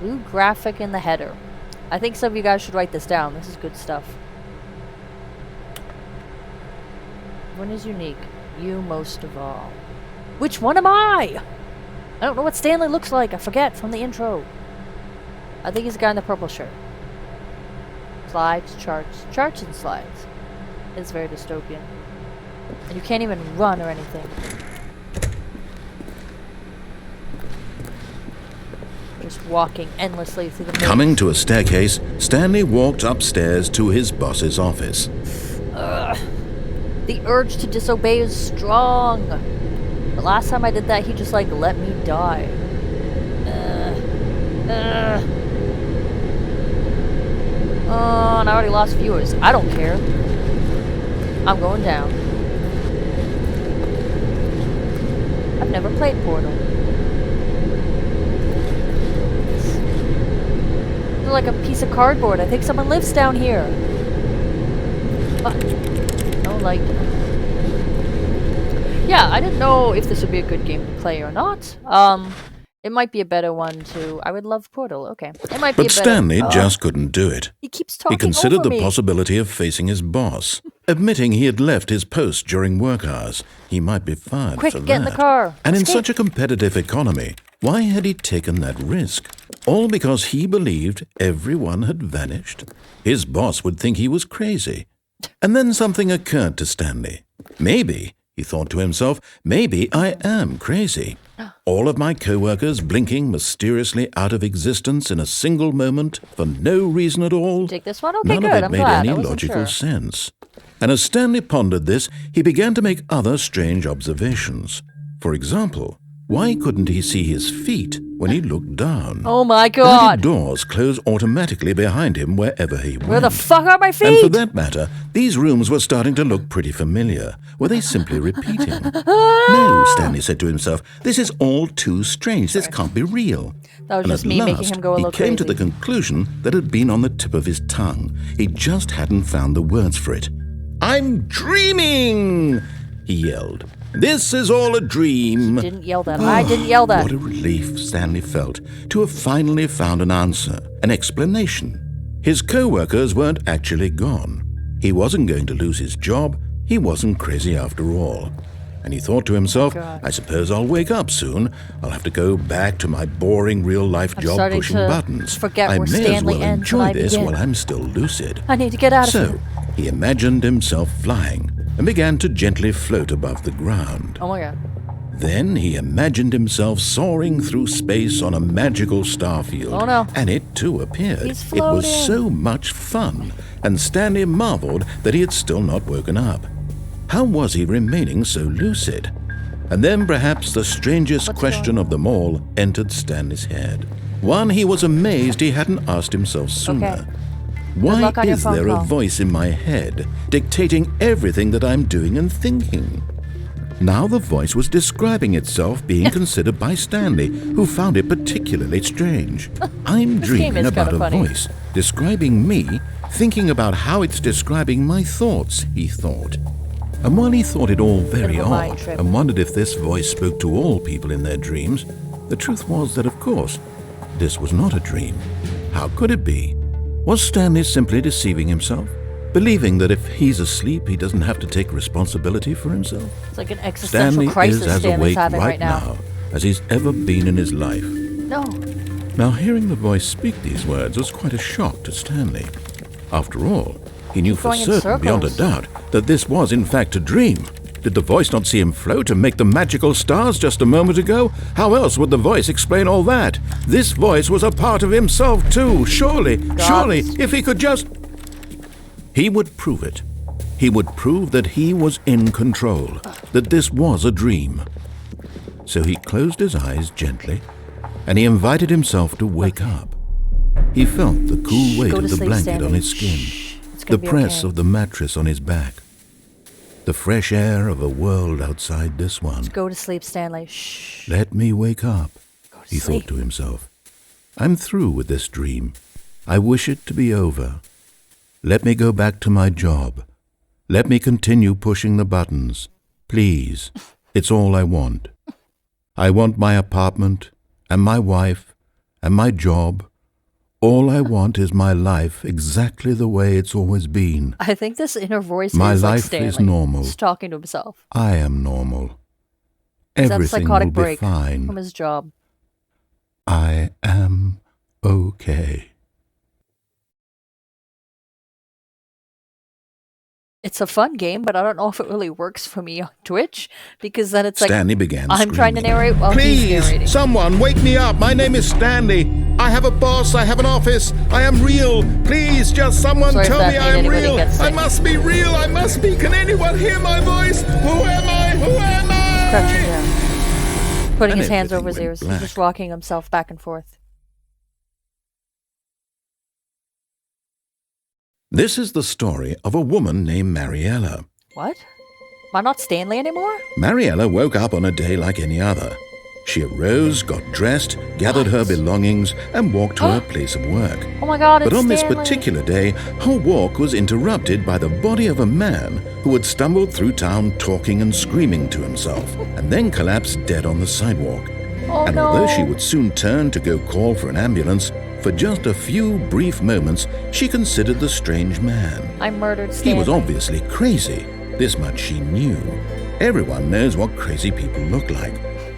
Blue graphic in the header. I think some of you guys should write this down. This is good stuff. One is unique. You most of all. Which one am I? I don't know what Stanley looks like. I forget from the intro. I think he's the guy in the purple shirt. Slides, charts and slides. It's very dystopian. And you can't even run or anything. Just walking endlessly through the maze. Coming to a staircase, Stanley walked upstairs to his boss's office. The urge to disobey is strong. The last time I did that, he just like let me die. Oh, and I already lost viewers. I don't care. I'm going down. I've never played Portal. It's like a piece of cardboard. I think someone lives down here. No light. Yeah, I didn't know if this would be a good game to play or not. It might be a better one to... I would love Portal. Okay. It might be But a better... Stanley just couldn't do it. He keeps talking He considered over the me. possibility of facing his boss. Admitting he had left his post during work hours, he might be fired Quick, for get in the that. car. And in Escape. such a competitive economy, why had he taken that risk? All because he believed everyone had vanished? His boss would think he was crazy. And then something occurred to Stanley. Maybe, he thought to himself, maybe I am crazy. All of my co-workers blinking mysteriously out of existence in a single moment for no reason at all. Take this one? Okay, None good. of it I'm made glad. any I wasn't logical sure. sense. And as Stanley pondered this, he began to make other strange observations. For example, why couldn't he see his feet when he looked down? Oh my Why god. did doors close automatically behind him wherever he went? Where the fuck are my feet? And for that matter, these rooms were starting to look pretty familiar. Were they simply repeating? No, Stanley said to himself, this is all too strange. This can't be real. That was And just at me making last, him go a little he came to crazy. the conclusion that had been on the tip of his tongue. He just hadn't found the words for it. I'm dreaming, he yelled. This is all a dream. Didn't yell that. I didn't yell that. What a relief Stanley felt to have finally found an answer, an explanation. His co-workers weren't actually gone. He wasn't going to lose his job. He wasn't crazy after all. And he thought to himself, God. I suppose I'll wake up soon. I'll have to go back to my boring real-life I'm job starting pushing to buttons. forget I where may Stanley as well ends and enjoy I this begin. while I'm still lucid. I need to get out of So, here. he imagined himself flying and began to gently float above the ground. Oh my god. Then he imagined himself soaring through space on a magical starfield. Oh, no. And it too appeared. He's It was floating. so much fun, and Stanley marveled that he had still not woken up. How was he remaining so lucid? And then perhaps the strangest What's question going of them all entered Stanley's head. One he was amazed he hadn't asked himself sooner. Okay. Why luck on your is phone there a call. voice in my head dictating everything that I'm doing and thinking? Now the voice was describing itself being considered by Stanley, who found it particularly strange. I'm This game dreaming is about kinda a funny. voice describing me, thinking about how it's describing my thoughts, he thought. And while he thought it all very Bit of a mind odd trip. and wondered if this voice spoke to all people in their dreams, the truth was that, of course, this was not a dream. How could it be? Was Stanley simply deceiving himself? believing that if he's asleep, he doesn't have to take responsibility for himself. It's like an existential Stanley crisis is as Stanley's awake having right now as he's ever been in his life. No. Now, hearing the voice speak these words was quite a shock to Stanley. After all, he knew for going in certain, beyond a circles. doubt, that this was in fact a dream. Did the voice not see him float and make the magical stars just a moment ago? How else would the voice explain all that? This voice was a part of himself too. Surely, if he could just... He would prove it. He would prove that he was in control, that this was a dream. So he closed his eyes gently, and he invited himself to wake up. He felt the cool weight of the blanket on his skin, the press of the mattress on his back, the fresh air of a world outside this one. Just go to sleep, Stanley. Shh. Let me wake up, he sleep. thought to himself. I'm through with this dream. I wish it to be over. Let me go back to my job. Let me continue pushing the buttons. Please, it's all I want. I want my apartment, and my wife, and my job. All I want is my life exactly the way it's always been. I think this inner voice My is like life Stanley. is normal. He's talking to himself. I am normal. He's had a Everything will psychotic be break fine. from his job. I am okay. It's a fun game, but I don't know if it really works for me on Twitch, because then it's like Stanley began I'm trying to screaming. narrate while he's narrating. Please, someone wake me up. My name is Stanley. I have a boss. I have an office. I am real. Please, just someone Sorry if tell that me made I am anybody real. get sick. I must be real. I must be. Can anyone hear my voice? Who am I? Who am I? Crouching down, putting And his hands over his everything ears, went he's just rocking himself back and forth. This is the story of a woman named Mariella. What? Am I not Stanley anymore? Mariella woke up on a day like any other. She arose, got dressed, gathered her belongings, and walked to her place of work. Oh my God, it's But on this Stanley. particular day, her walk was interrupted by the body of a man who had stumbled through town talking and screaming to himself, and then collapsed dead on the sidewalk. Oh And no. although she would soon turn to go call for an ambulance, for just a few brief moments, she considered the strange man. I murdered He Stanley. was obviously crazy. This much she knew. Everyone knows what crazy people look like.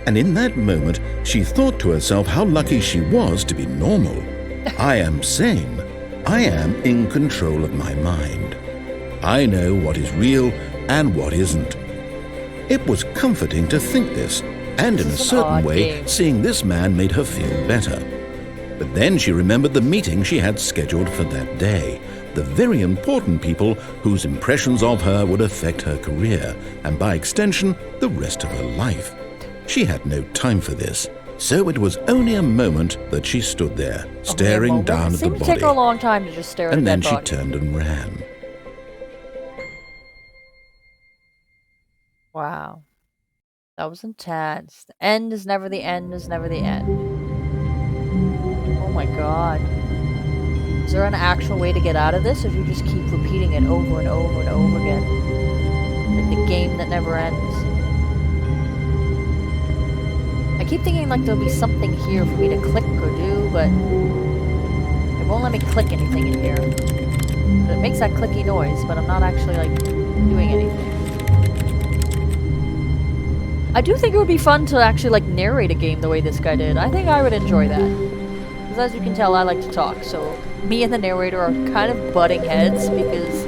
And in that moment, she thought to herself how lucky she was to be normal. I am sane. I am in control of my mind. I know what is real and what isn't. It was comforting to think this, and in a This is an certain odd way, game. seeing this man made her feel better. But then she remembered the meeting she had scheduled for that day. The very important people whose impressions of her would affect her career, and by extension, the rest of her life. She had no time for this, so it was only a moment that she stood there, staring down It at the seemed to take body, her a long time to just stare at and that then she body. turned and ran. Wow. That was intense. The end is never the end is never the end. Oh my God. Is there an actual way to get out of this, or do you just keep repeating it over and over and over again? Like the game that never ends. I keep thinking like there'll be something here for me to click or do, but it won't let me click anything in here. But it makes that clicky noise, but I'm not actually like doing anything. I do think it would be fun to actually like narrate a game the way this guy did. I think I would enjoy that. Because as you can tell, I like to talk, so me and the narrator are kind of butting heads because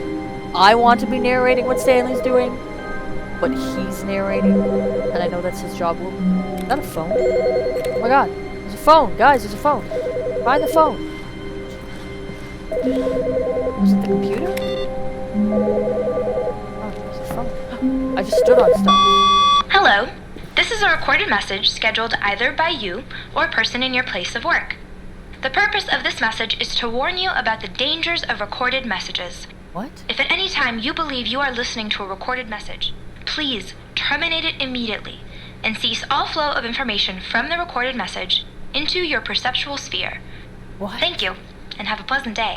I want to be narrating what Stanley's doing, but he's narrating, and I know that's his job. Is that a phone? Oh my God, there's a phone, guys, there's a phone. Find the phone. Was it the computer? Oh, there's a phone. I just stood on stuff. Hello. This is a recorded message scheduled either by you or a person in your place of work. The purpose of this message is to warn you about the dangers of recorded messages. What? If at any time you believe you are listening to a recorded message, please terminate it immediately and cease all flow of information from the recorded message into your perceptual sphere. What? Thank you, and have a pleasant day.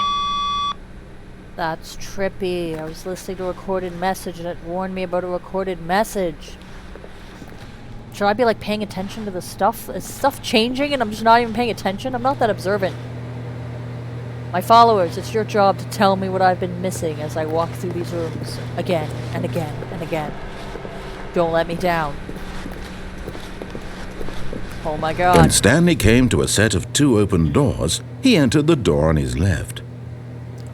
That's trippy. I was listening to a recorded message and it warned me about a recorded message. Should I be like paying attention to the stuff? Is stuff changing and I'm just not even paying attention? I'm not that observant. My followers, it's your job to tell me what I've been missing as I walk through these rooms again and again and again. Don't let me down. Oh my god. When Stanley came to a set of 2 open doors, he entered the door on his left.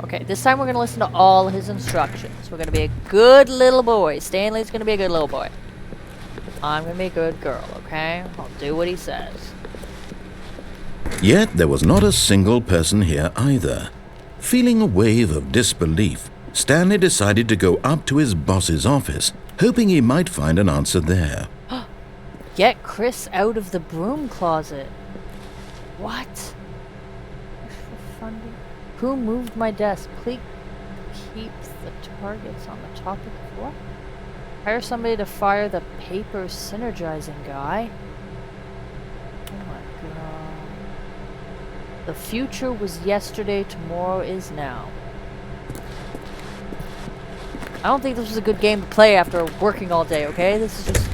Okay, this time we're going to listen to all his instructions. We're going to be a good little boy. Stanley's going to be a good little boy. I'm going to be a good girl, okay? I'll do what he says. Yet there was not a single person here either. Feeling a wave of disbelief, Stanley decided to go up to his boss's office, hoping he might find an answer there. Get Chris out of the broom closet. What? Funding? Who moved my desk? Please keep the targets on the topic of what? Hire somebody to fire the paper synergizing guy. Oh my god. The future was yesterday, tomorrow is now. I don't think this was a good game to play after working all day, okay? This is just...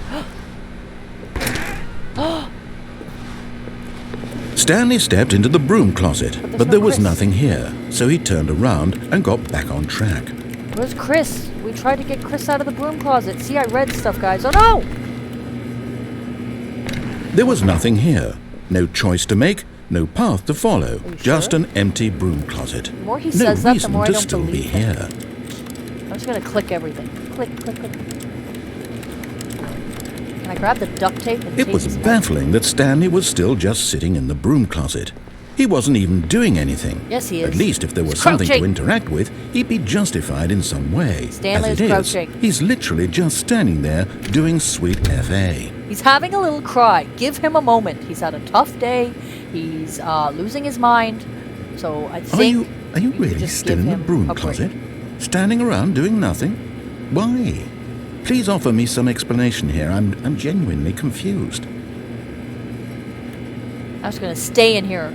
Stanley stepped into the broom closet, but there was Chris. nothing here, so he turned around and got back on track. Where's Chris? We tried to get Chris out of the broom closet. See, I read stuff, guys. Oh no! There was nothing here. No choice to make, no path to follow. Are you Just sure? an empty broom closet. The more he No says that, the reason more I to don't still be believe him. here. I'm just gonna click everything. Click, click, click. Can I grab the duct tape and It tape was his head? baffling that Stanley was still just sitting in the broom closet. He wasn't even doing anything. Yes, he is. At least if there was He's something to crouching. interact with, he'd be justified in some way. Stanley As is it crouching. he's literally just standing there doing sweet FA. He's having a little cry. Give him a moment. He's had a tough day. He's losing his mind. So I Are think you could really just still give in the him broom a break. closet? Standing around doing nothing? Why? Please offer me some explanation here. I'm genuinely confused. I'm just gonna stay in here.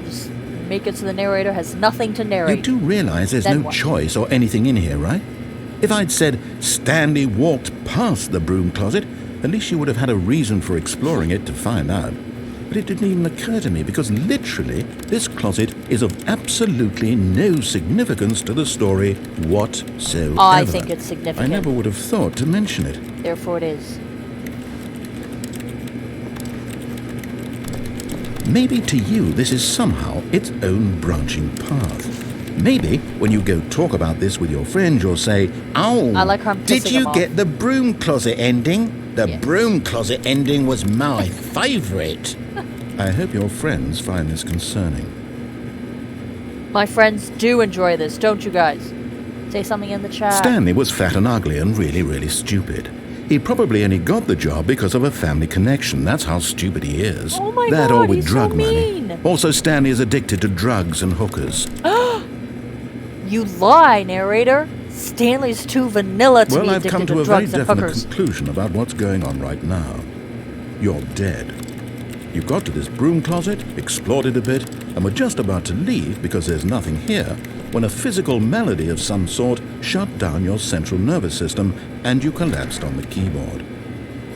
Just make it so the narrator has nothing to You narrate. do realize there's Then no what? choice or anything in here, right? If I'd said Stanley walked past the broom closet, at least you would have had a reason for exploring it to find out. But it didn't even occur to me because literally this closet is of absolutely no significance to the story whatsoever. I think it's I significant. never would have thought to mention it. Therefore it is. Maybe to you this is somehow its own branching path. Maybe when you go talk about this with your friends, you'll say, "Oh, I like how I'm did pissing you him off." get the broom closet ending? The Yes. broom closet ending was my favourite." I hope your friends find this concerning. My friends do enjoy this, don't you guys? Say something in the chat. Stanley was fat and ugly and really, really stupid. He probably only got the job because of a family connection. That's how stupid he is. Oh my that God, or with he's so drug mean. money. Also, Stanley is addicted to drugs and hookers. You lie, narrator. Stanley's too vanilla to be Well, I've addicted come to to a very drugs and definite hookers. conclusion about what's going on right now. You're dead. You got to this broom closet, explored it a bit, and were just about to leave because there's nothing here when a physical malady of some sort shut down your central nervous system and you collapsed on the keyboard.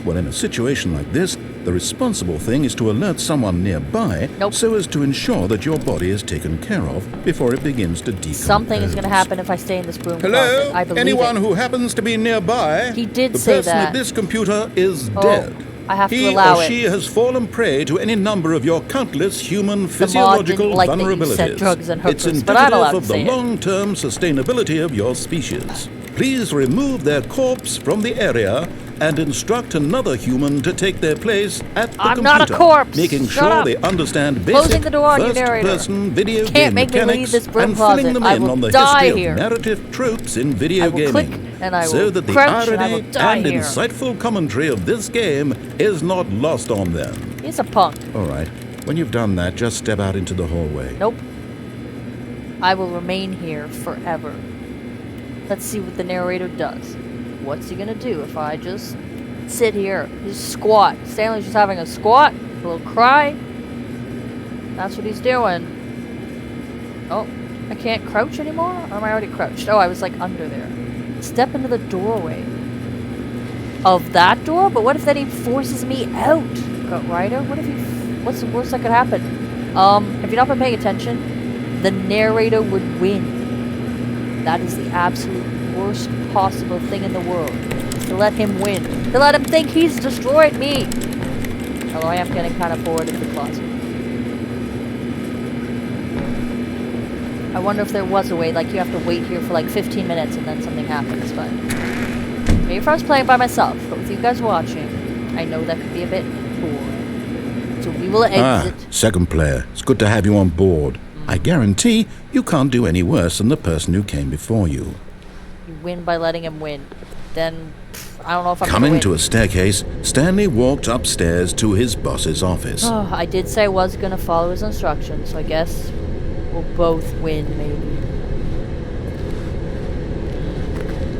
Well, in a situation like this, the responsible thing is to alert someone nearby Nope. so as to ensure that your body is taken care of before it begins to decompose. Something is going to happen if I stay in this broom Hello? closet. I believe Anyone it. who happens to be nearby? He did the say person that. at this computer is Oh, dead. I have to he allow or it. she has fallen prey to any number of your countless human mod didn't physiological like that you vulnerabilities. said drugs and It's hookers, but I'm allowed indicative to of the say it. long-term sustainability of your species. Please remove their corpse from the area and instruct another human to take their place at the I'm computer, not a corpse. making Shut sure up. they understand Closing basic the door on you, narrator. first-person video Can't game make me leave mechanics this broom and filling closet. them I in will on the die history here. of narrative tropes in video I will gaming, click and I so will that the crouch and I will irony die and here. insightful commentary of this game is not lost on them. He's a punk. All right, when you've done that, just step out into the hallway. Nope. I will remain here forever. Let's see what the narrator does. What's he gonna do if I just sit here? Just squat. Stanley's just having a squat, a little cry. That's what he's doing. Oh, I can't crouch anymore? Or am I already crouched? Oh, I was like under there. Step into the doorway. Of that door? But what if then he forces me out? Ryder? What if he... What's the worst that could happen? Have you not been paying attention? the narrator would win. That is the absolute worst possible thing in the world. Is to let him win. To let him think he's destroyed me. Although I am getting kind of bored of the closet. I wonder if there was a way, like you have to wait here for like 15 minutes and then something happens, but... Maybe if I was playing by myself, but with you guys watching, I know that could be a bit boring. So we will exit. Second player. It's good to have you on board. I guarantee you can't do any worse than the person who came before you. You win by letting him win. Then, I don't know if I'm Coming gonna to win. a staircase, Stanley walked upstairs to his boss's office. Oh, I did say I was gonna follow his instructions, so I guess we'll both win, maybe.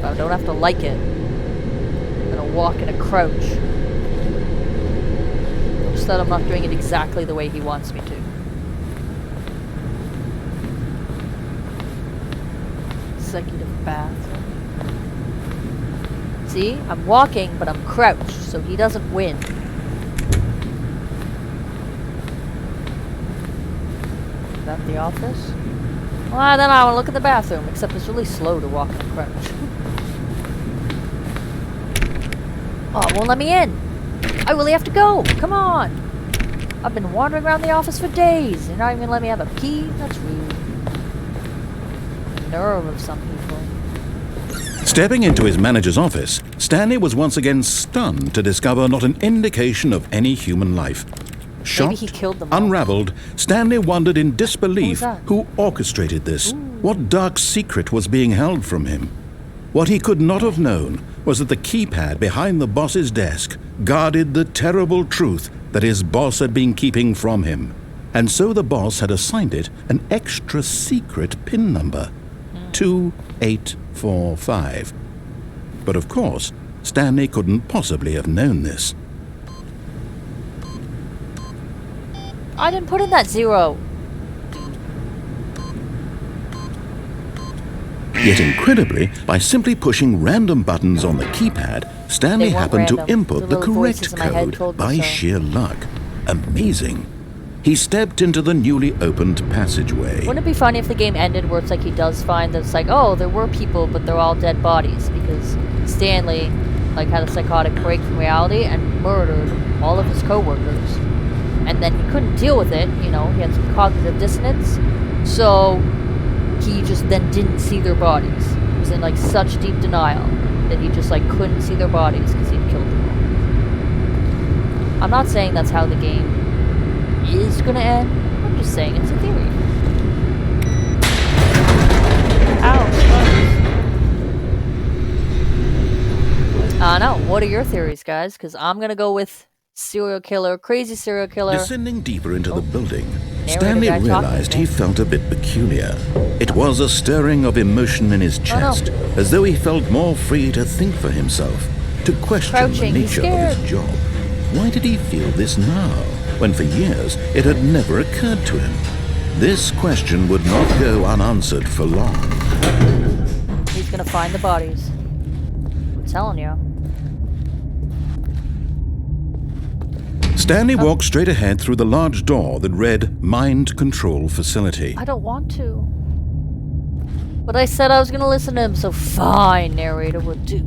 But I don't have to like it. I'm gonna walk in a crouch. Just that I'm not doing it exactly the way he wants me to. Executive bathroom. See? I'm walking, but I'm crouched, so he doesn't win. Is that the office? Well, then I will look at the bathroom, except it's really slow to walk in a crouch. Oh, it won't let me in. I really have to go. Come on. I've been wandering around the office for days. You're not even gonna let me have a key? That's rude. The nerve of some people. Stepping into his manager's office, Stanley was once again stunned to discover not an indication of any human life. Shocked, he killed them all. unraveled, Stanley wondered in disbelief that? who orchestrated this. What dark secret was being held from him? What he could not have known was that the keypad behind the boss's desk guarded the terrible truth that his boss had been keeping from him. And so the boss had assigned it an extra secret PIN number, 2845. But of course, Stanley couldn't possibly have known this. I didn't put in that 0. Yet incredibly, by simply pushing random buttons on the keypad, Stanley They weren't happened to random. input The the little correct voices in my head code told me by so. sheer luck. Amazing. He stepped into the newly opened passageway. Wouldn't it be funny if the game ended where it's like he does find that it's like, oh, there were people, but they're all dead bodies because Stanley like had a psychotic break from reality and murdered all of his coworkers. And then he couldn't deal with it, you know, he had some cognitive dissonance. So he just then didn't see their bodies. He was in like such deep denial that he just like couldn't see their bodies because he'd killed them all. I'm not saying that's how the game is gonna end. I'm just saying it's a theory. Ow, I know. What are your theories, guys? Because I'm gonna go with serial killer, crazy serial killer. Descending deeper into the building, Narrator Stanley guy talking realized he again. felt a bit peculiar. It was a stirring of emotion in his chest, as though he felt more free to think for himself, to question Crouching, the he's nature of his job. Why did he feel this now, when for years it had never occurred to him? This question would not go unanswered for long. He's gonna find the bodies. I'm telling you. Stanley walked straight ahead through the large door that read Mind Control Facility. I don't want to. But I said I was gonna listen to him, so fine, narrator will do.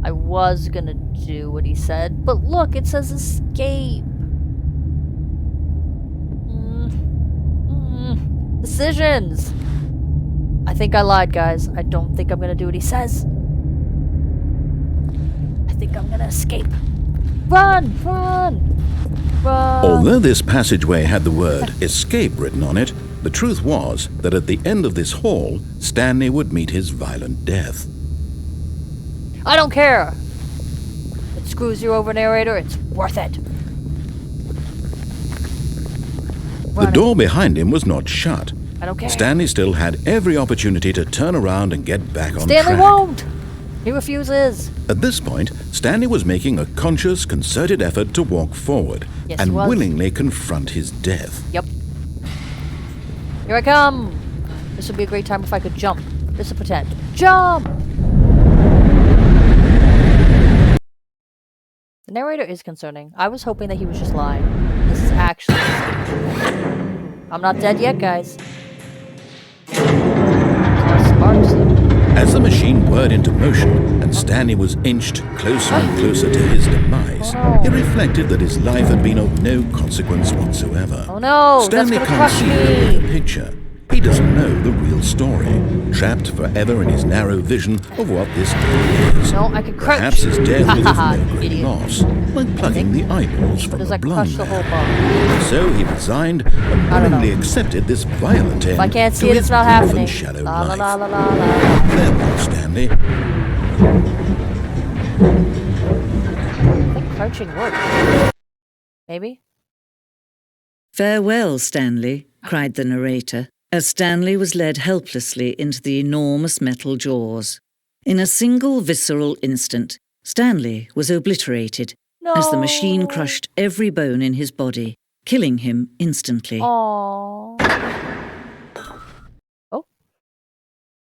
I was gonna do what he said, but look, it says escape. Decisions. I think I lied, guys. I don't think I'm gonna do what he says. I think I'm gonna escape. Run! Run! Run! Although this passageway had the word escape written on it, the truth was that at the end of this hall, Stanley would meet his violent death. I don't care! It screws you over, narrator. It's worth it. The door behind him was not shut. I don't care. Stanley still had every opportunity to turn around and get back on Stanley track. won't! He refuses. At this point, Stanley was making a conscious, concerted effort to walk forward Yes, and he was. willingly confront his death. Yep. Here I come! This would be a great time if I could jump. Just to pretend. Jump! The narrator is concerning. I was hoping that he was just lying. actually escaped. I'm not dead yet, guys. Sparks. As the machine whirred into motion and Stanley was inched closer and closer to his demise, he reflected that his life had been of no consequence whatsoever. Oh no, Stanley that's gonna can't crush see me. over the picture. He doesn't know the real story, trapped forever in his narrow vision of what this game is. No, I can crouch. Perhaps his death was of no great Idiot. loss, like plucking the eyeballs Or from does a that crush blind the whole man. bar? So he resigned and I don't know. willingly accepted this violent end If I can't see to it, his it's not dwarven happening. shadow La la life. la la la la. Farewell, Stanley. I think crouching works. Maybe? "Farewell, Stanley," cried the narrator, as Stanley was led helplessly into the enormous metal jaws. In a single visceral instant, Stanley was obliterated as the machine No. crushed every bone in his body, killing him instantly. Aww. Oh.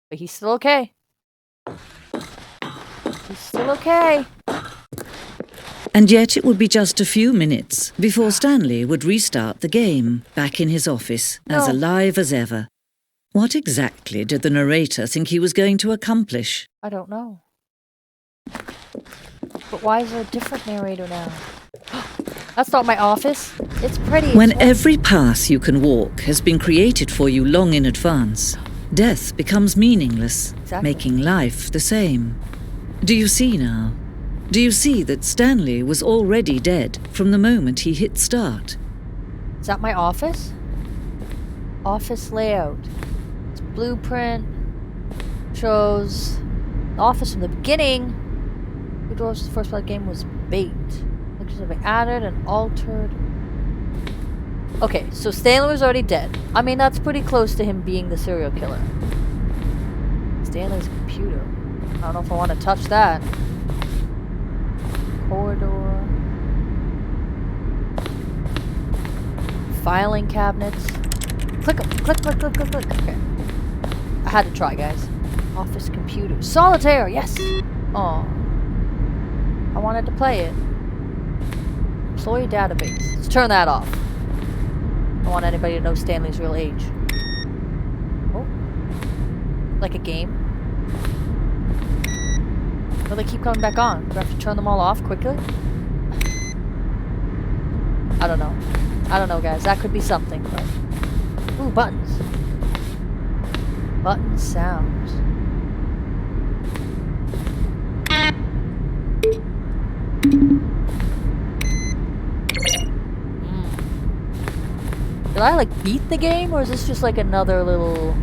But he's still okay. He's still okay. And yet it would be just a few minutes before Stanley would restart the game, back in his office, as No. alive as ever. What exactly did the narrator think he was going to accomplish? I don't know. But why is there a different narrator now? That's not my office. It's pretty. When it's every path you can walk has been created for you long in advance, death becomes meaningless, Exactly. making life the same. Do you see now? Do you see that Stanley was already dead from the moment he hit start? Is that my office? Office layout. It's blueprint. Shows the office from the beginning. Who told us the first blood game was bait? Pictures have been added and altered. Okay, so Stanley was already dead. I mean, that's pretty close to him being the serial killer. Stanley's computer. I don't know if I want to touch that. Corridor. Filing cabinets. Click them. Click, click, click, click, click. Okay. I had to try, guys. Office computer. Solitaire, yes! Oh. I wanted to play it. Employee database. Let's turn that off. I don't want anybody to know Stanley's real age. Oh. Like a game. Will they keep coming back on? Do I have to turn them all off quickly? I don't know. I don't know, guys. That could be something, but... Ooh, buttons. Button sounds. Did I, like, beat the game, or is this just, like, another little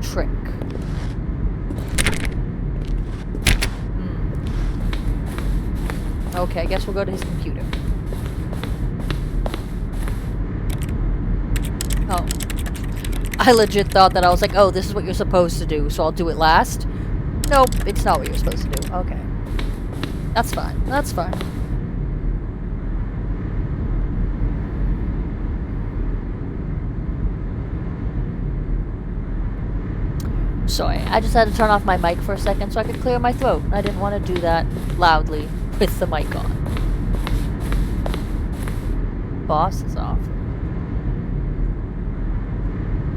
trick? Okay, I guess we'll go to his computer. Oh. I legit thought that I was like, oh, this is what you're supposed to do, so I'll do it last. Nope, it's not what you're supposed to do. Okay. That's fine. That's fine. Sorry, I just had to turn off my mic for a second so I could clear my throat. I didn't want to do that loudly with the mic on. Boss is off.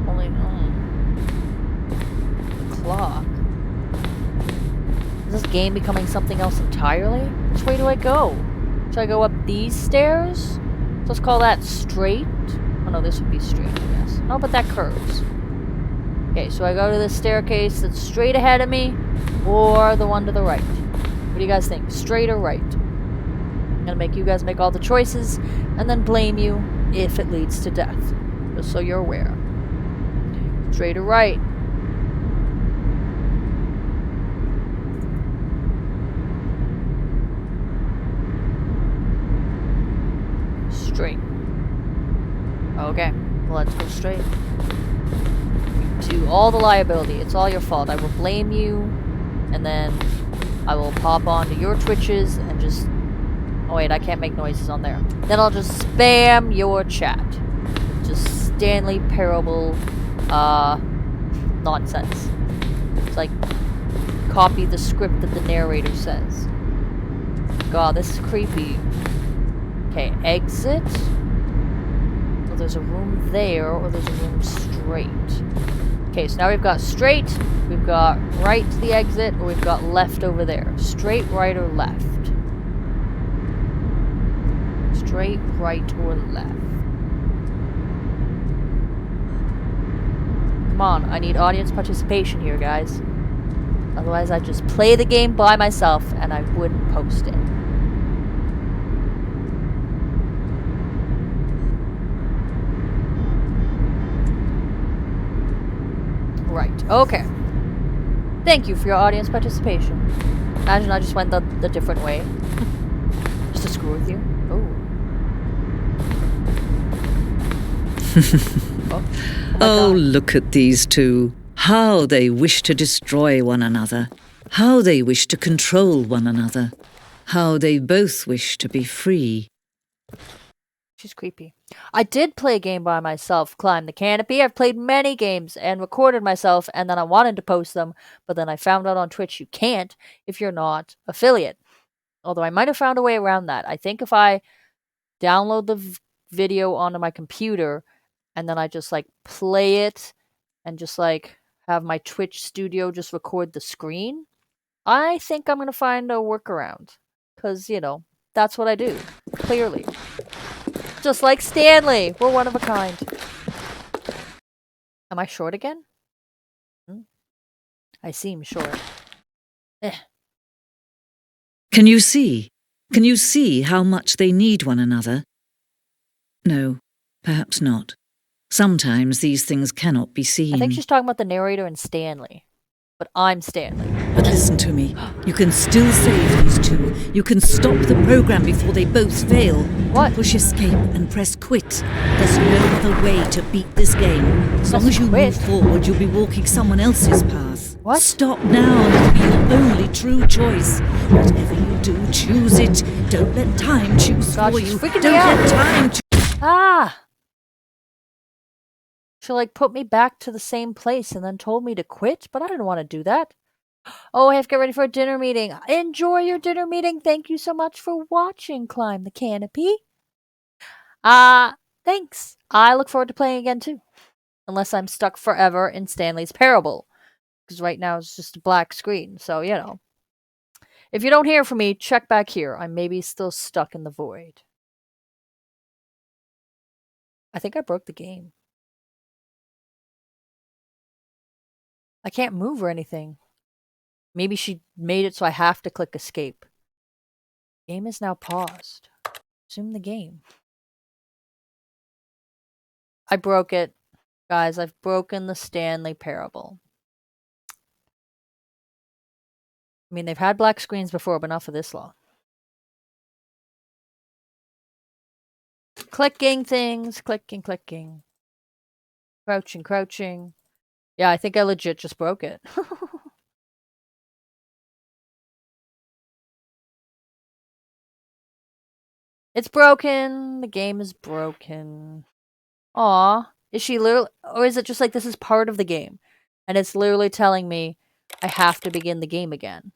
Only the clock. Is this game becoming something else entirely? Which way do I go? Should I go up these stairs? So let's call that straight. Oh no, this would be straight, I guess. Oh, but that curves. Okay, so I go to the staircase that's straight ahead of me, or the one to the right. What do you guys think? Straight or right? I'm gonna make you guys make all the choices, and then blame you if it leads to death. Just so you're aware. Straight or right? Straight. Okay, well, let's go straight. To all the liability. It's all your fault. I will blame you, and then I will pop onto your Twitches and just... Oh wait, I can't make noises on there. Then I'll just spam your chat. Just Stanley Parable, nonsense. It's like, copy the script that the narrator says. God, this is creepy. Okay, exit. there's a room there, or there's a room straight. Okay, so now we've got straight, we've got right to the exit, or we've got left over there. Straight, right, or left? Straight, right, or left? Come on, I need audience participation here, guys. Otherwise, I'd just play the game by myself, and I wouldn't post it. Right, okay. Thank you for your audience participation. Imagine I just went the different way. Just to screw with you. Oh, look at these two. How they wish to destroy one another. How they wish to control one another. How they both wish to be free. She's creepy. I did play a game by myself, Climb the Canopy. I've played many games and recorded myself, and then I wanted to post them, but then I found out on Twitch you can't if you're not affiliate. Although I might have found a way around that. I think if I download the video onto my computer and then I just like play it and just like have my Twitch studio just record the screen, I think I'm going to find a workaround. Because, you know, that's what I do. Clearly. Just like Stanley. We're one of a kind. Am I short again? I seem short. Can you see? Can you see how much they need one another? No, perhaps not. Sometimes these things cannot be seen. I think she's talking about the narrator and Stanley. But I'm Stanley. But listen to me. You can still save these two. You can stop the program before they both fail. What? Push escape and press quit. There's no other way to beat this game. As long as you move forward, you'll be walking someone else's path. What? Stop now. It'll be your only true choice. Whatever you do, choose it. Don't let time choose for you. Freaking Don't me out. let time choose. She like put me back to the same place and then told me to quit, but I didn't want to do that. Oh, I have to get ready for a dinner meeting. Enjoy your dinner meeting. Thank you so much for watching Climb the Canopy. Thanks. I look forward to playing again too. Unless I'm stuck forever in Stanley's Parable. Because right now it's just a black screen, so you know. If you don't hear from me, check back here. I'm maybe still stuck in the void. I think I broke the game. I can't move or anything. Maybe she made it so I have to click escape. Game is now paused. Resume the game. I broke it. Guys, I've broken the Stanley Parable. I mean, they've had black screens before, but not for this long. Clicking things. Clicking, clicking. Crouching, crouching. Yeah, I think I legit just broke it. It's broken. The game is broken. Aw. Is she literally... Or is it just like this is part of the game? And it's literally telling me I have to begin the game again.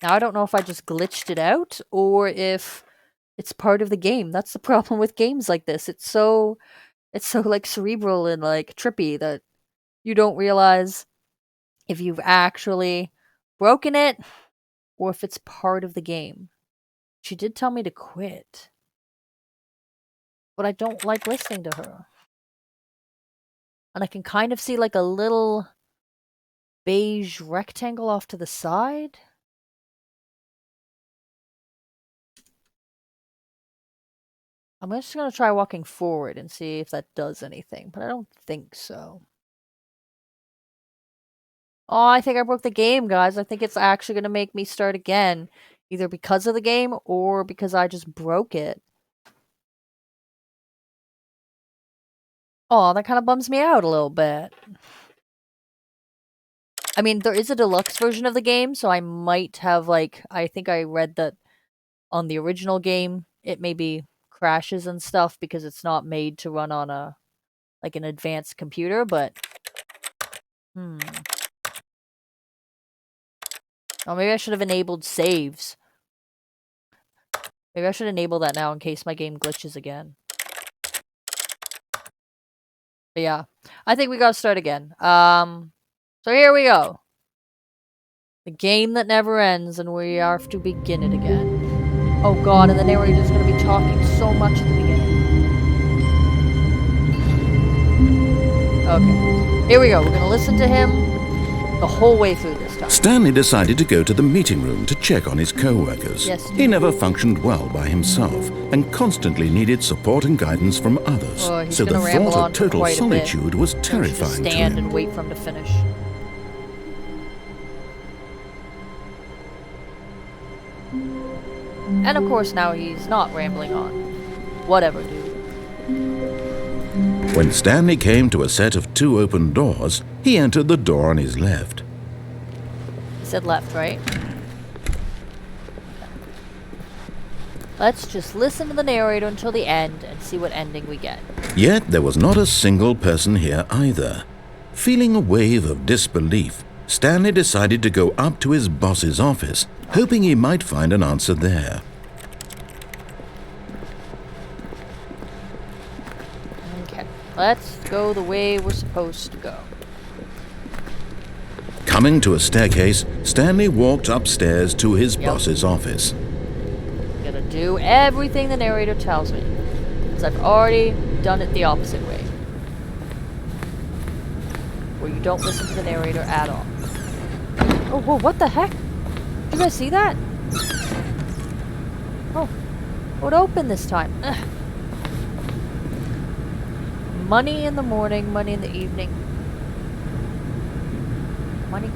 Now, I don't know if I just glitched it out or if it's part of the game. That's the problem with games like this. It's so like cerebral and like trippy that you don't realize if you've actually broken it or if it's part of the game. She did tell me to quit. But I don't like listening to her. And I can kind of see like a little beige rectangle off to the side. I'm just going to try walking forward and see if that does anything, but I don't think so. Oh, I think I broke the game, guys. I think it's actually going to make me start again, either because of the game or because I just broke it. Oh, that kind of bums me out a little bit. I mean, there is a deluxe version of the game, so I might have, like, I think I read that on the original game, it maybe crashes and stuff because it's not made to run on a, like, an advanced computer, but... Oh, maybe I should have enabled saves. Maybe I should enable that now in case my game glitches again. But yeah, I think we gotta start again. So here we go. The game that never ends, and we have to begin it again. Oh god, and the narrator's gonna be talking so much at the beginning. Okay, here we go. We're gonna listen to him the whole way through this time. Stanley decided to go to the meeting room to check on his co-workers. Yes. He never functioned well by himself and constantly needed support and guidance from others. Oh, he's So the gonna ramble thought on of for total quite a bit. solitude was Just terrifying to stand him. and wait for him to finish. And of course now he's not rambling on. Whatever, dude. When Stanley came to a set of 2 open doors, he entered the door on his left. He said left, right? Let's just listen to the narrator until the end and see what ending we get. Yet there was not a single person here either. Feeling a wave of disbelief, Stanley decided to go up to his boss's office, hoping he might find an answer there. Okay, let's go the way we're supposed to go. Coming to a staircase, Stanley walked upstairs to his boss's office. Gotta do everything the narrator tells me, because I've already done it the opposite way. Where you don't listen to the narrator at all. Oh, whoa, what the heck? Did you guys see that? Oh, it opened this time. Ugh. Money in the morning, money in the evening. Money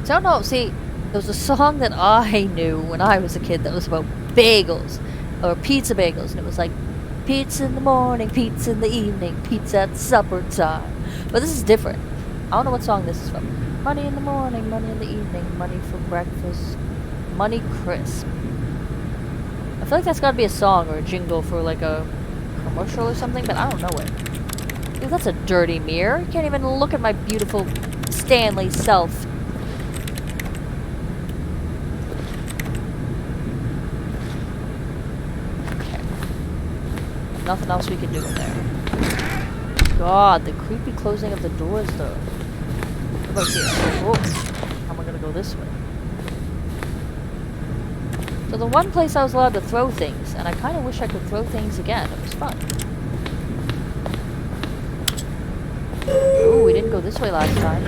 so I don't know, see, there was a song that I knew when I was a kid that was about bagels, or pizza bagels, and it was like, pizza in the morning, pizza in the evening, pizza at supper time. But this is different. I don't know what song this is from. Money in the morning, money in the evening, money for breakfast, money crisp. I feel like that's gotta be a song or a jingle for like a commercial or something, but I don't know it. Dude, that's a dirty mirror. You can't even look at my beautiful Stanley self. Okay. Nothing else we can do in there. God, the creepy closing of the doors though. What about here? Oh, how am I gonna go this way? So the one place I was allowed to throw things, and I kind of wish I could throw things again. It was fun. Oh, we didn't go this way last time.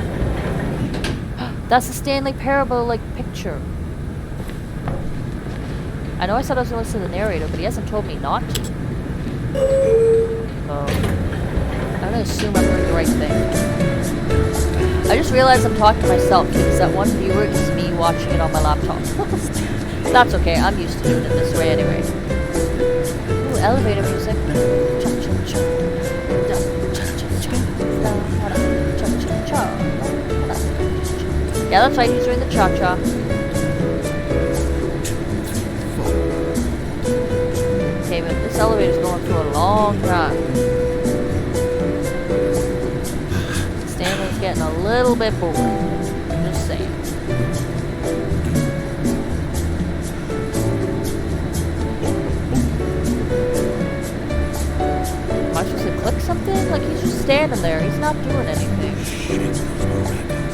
That's the Stanley Parable, like, picture. I know I said I was going to listen to the narrator, but he hasn't told me not to. So, I'm going to assume I'm doing the right thing. I just realized I'm talking to myself, because that one viewer is me watching it on my laptop. That's okay, I'm used to doing it this way anyway. Ooh, elevator music. Yeah, that's right, he's doing the cha-cha. Okay, but this elevator's going through a long time. Stanley's getting a little bit bored. Just saying. Am I supposed to click something? Like, he's just standing there. He's not doing anything.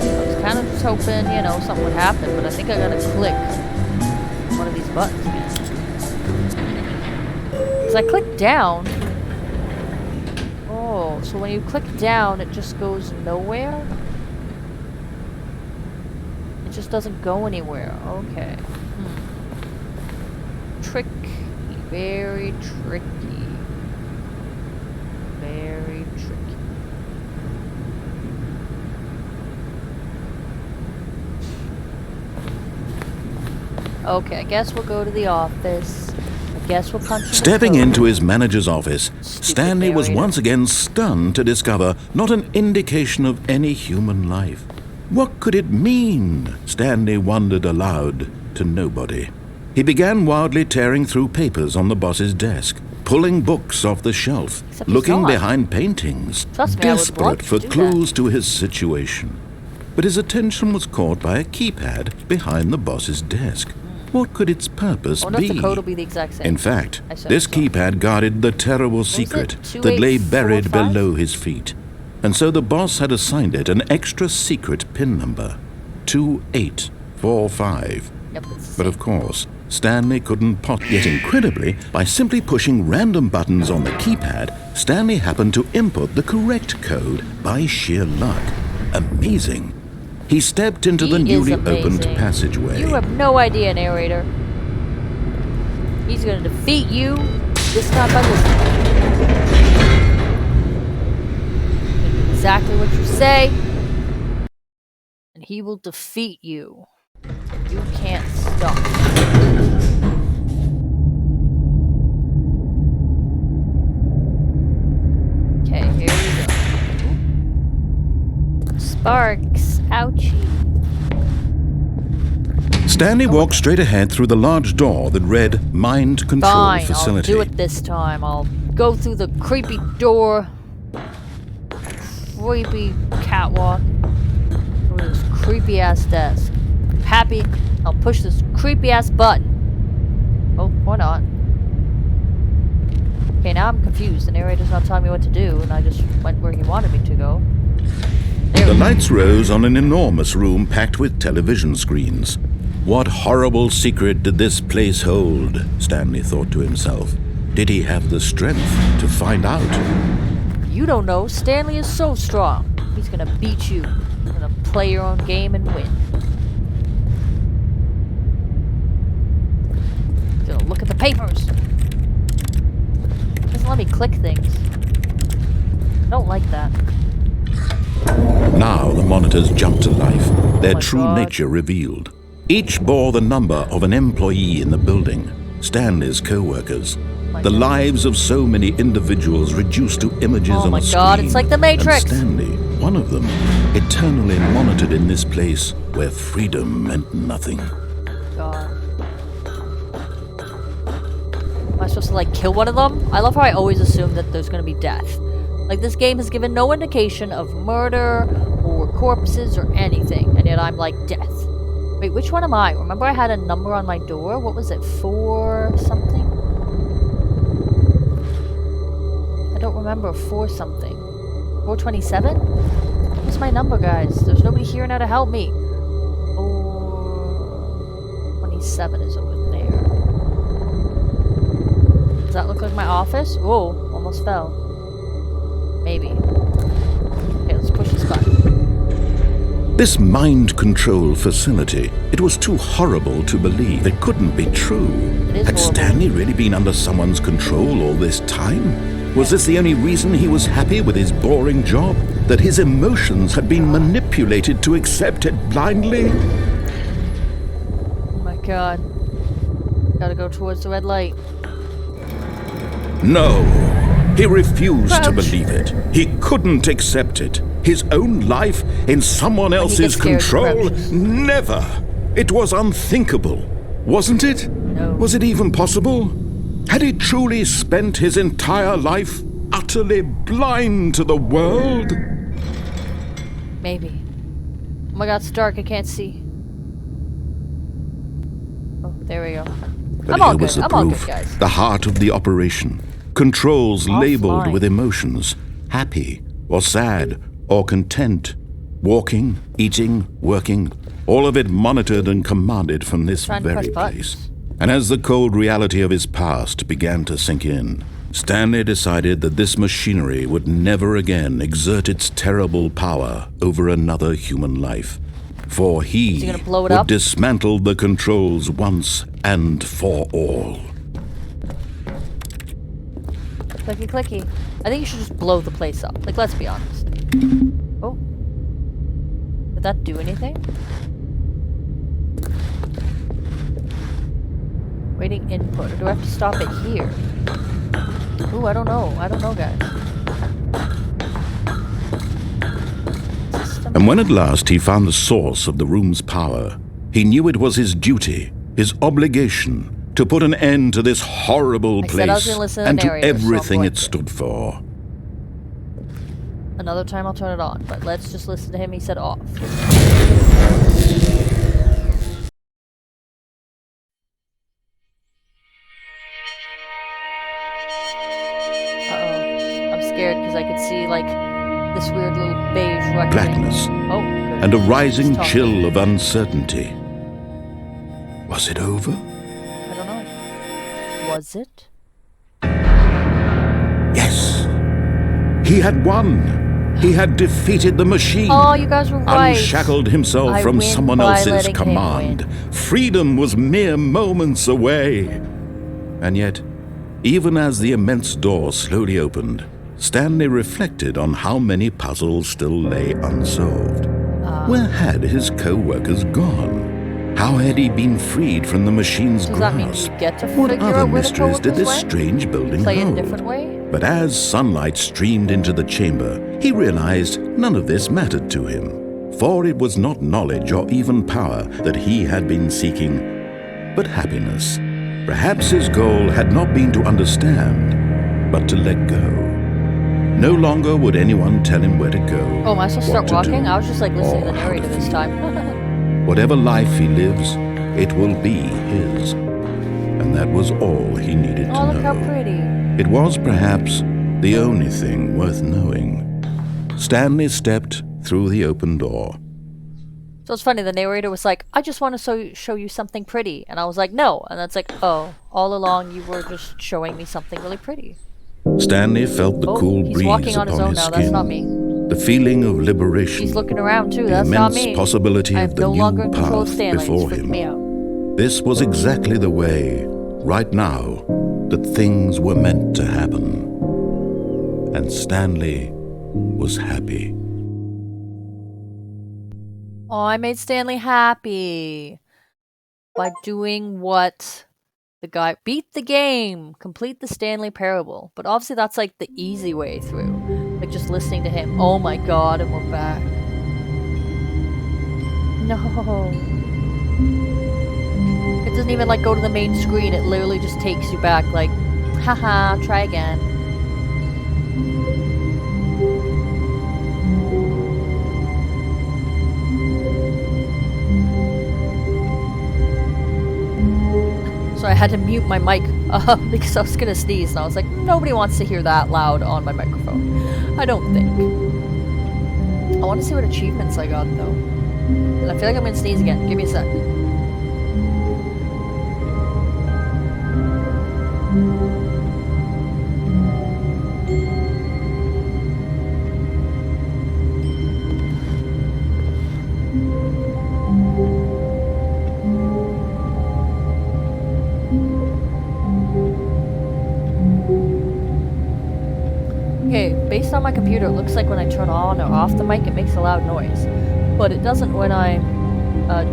I was kind of just hoping, you know, something would happen, but I think I gotta click one of these buttons again. Because I click down. Oh, so when you click down, it just goes nowhere? It just doesn't go anywhere. Okay. Tricky. Very tricky. Very tricky. Okay, I guess we'll go to the office. I guess we'll punch in the Stepping code. into his manager's office, Stupid Stanley was narrator. once again stunned to discover not an indication of any human life. What could it mean? Stanley wondered aloud to nobody. He began wildly tearing through papers on the boss's desk, pulling books off the shelf, Except he's looking not. behind paintings, Trust me, I would love desperate to for do clues to his situation. But his attention was caught by a keypad behind the boss's desk. What could its purpose I wonder be? if the code will be the exact same. In fact, I said this so. keypad guarded the terrible secret that lay buried 2845? below his feet. And so the boss had assigned it an extra secret PIN number, 2845. Yep, it's But of course, Stanley couldn't pot. Yet incredibly, by simply pushing random buttons on the keypad, Stanley happened to input the correct code by sheer luck. Amazing. He stepped into the newly opened passageway. You have no idea, narrator. He's gonna defeat you this time by listening. Exactly what you say, and he will defeat you. You can't stop. Okay, here we go. Sparks, ouchie. Stanley walked straight ahead through the large door that read Mind Control Fine, Facility. I'll do it this time. I'll go through the creepy door. Creepy catwalk. Over this creepy ass desk. Happy, I'll push this creepy ass button. Oh, or not. Okay, now I'm confused. The narrator's not telling me what to do, and I just went where he wanted me to go. There The we go. lights rose on an enormous room packed with television screens. What horrible secret did this place hold? Stanley thought to himself. Did he have the strength to find out? You don't know. Stanley is so strong. He's gonna beat you. You're gonna play your own game and win. He's gonna look at the papers. Doesn't let me click things. I don't like that. Now the monitors jumped to life, their my true God. nature revealed. Each bore the number of an employee in the building, Stanley's co-workers. My The God. lives of so many individuals reduced to images Oh on my a screen. God, it's like the Matrix. And Stanley, one of them, eternally monitored in this place where freedom meant nothing. God. Am I supposed to like kill one of them? I love how I always assume that there's gonna be death. Like this game has given no indication of murder or corpses or anything, and yet I'm like death. Wait, which one am I? Remember I had a number on my door? What was it? 4 something? I don't remember. 4 something. 427? What's my number, guys? There's nobody here now to help me. 427 is over there. Does that look like my office? Whoa, almost fell. Maybe. Okay, let's push this button. This mind control facility, it was too horrible to believe. It couldn't be true. It is Had horrible. Stanley really been under someone's control all this time? Was this the only reason he was happy with his boring job? That his emotions had been manipulated to accept it blindly? Oh my god. Gotta go towards the red light. No. He refused to Crouch. believe it. He couldn't accept it. His own life in someone else's scared, he control? crouches. Never. It was unthinkable. Wasn't it? No. Was it even possible? Had he truly spent his entire life utterly blind to the world? Maybe. Oh my god, it's dark, I can't see. Oh, there we go. But I'm all here was good, the I'm all proof, good, guys. the heart of the operation. Controls labeled Offline. with emotions, happy or sad or content, walking, eating, working, all of it monitored and commanded from this Trying to very press place. buttons. And as the cold reality of his past began to sink in, Stanley decided that this machinery would never again exert its terrible power over another human life. For he Is he gonna blow it would up? dismantle the controls once and for all. Clicky clicky. I think you should just blow the place up. Like, let's be honest. Oh. Did that do anything? Waiting input. Or do I have to stop it here? Ooh, I don't know. I don't know, guys. System. And when at last he found the source of the room's power, he knew it was his duty, his obligation, to put an end to this horrible I said I was place gonna listen to the and to narrator, so I'm everything going it to. stood for. Another time I'll turn it on, but let's just listen to him. He said off. because I could see like this weird little beige rectangle. Blackness. Oh, good. And a rising He's talking. chill of uncertainty. Was it over? I don't know. Was it? Yes. He had won. He had defeated the machine. Oh, you guys were right. Unshackled himself I from win someone by else's letting him command. win. Freedom was mere moments away. And yet, even as the immense door slowly opened, Stanley reflected on how many puzzles still lay unsolved. Where had his co-workers gone? How had he been freed from the machine's Does that mean grasp? you get to What figure other out where the mysteries did this co-workers went? strange building Play it a hold? different way? But as sunlight streamed into the chamber, he realized none of this mattered to him, for it was not knowledge or even power that he had been seeking, but happiness. Perhaps his goal had not been to understand, but to let go. No longer would anyone tell him where to go. Oh, am I supposed to what start to walking? do, I was just like listening to or the how to narrator this feel. time. Whatever life he lives, it will be his. And that was all he needed Oh, to look how know. pretty. It was perhaps the only thing worth knowing. Stanley stepped through the open door. So it's funny, the narrator was like, I just want to show you something pretty. And I was like, no. And that's like, oh, all along you were just showing me something really pretty. Stanley felt the Oh, cool he's breeze walking on his upon own his now. skin. That's not me. The feeling of liberation. He's looking around too. The That's not immense me. possibility I of am the no longer new in control of path Stanley. It's before freaking him. me out. This was exactly the way, right now, that things were meant to happen. And Stanley was happy. Oh, I made Stanley happy by doing what the guy beat the game, complete the Stanley Parable. But obviously that's like the easy way through, like just listening to him. Oh my god, and we're back. No, it doesn't even like go to the main screen. It literally just takes you back. Like, haha, try again. So I had to mute my mic because I was gonna sneeze, and I was like, nobody wants to hear that loud on my microphone. I don't think. I want to see what achievements I got though. And I feel like I'm gonna sneeze again. Give me a sec. Okay, based on my computer, it looks like when I turn on or off the mic, it makes a loud noise. But it doesn't when I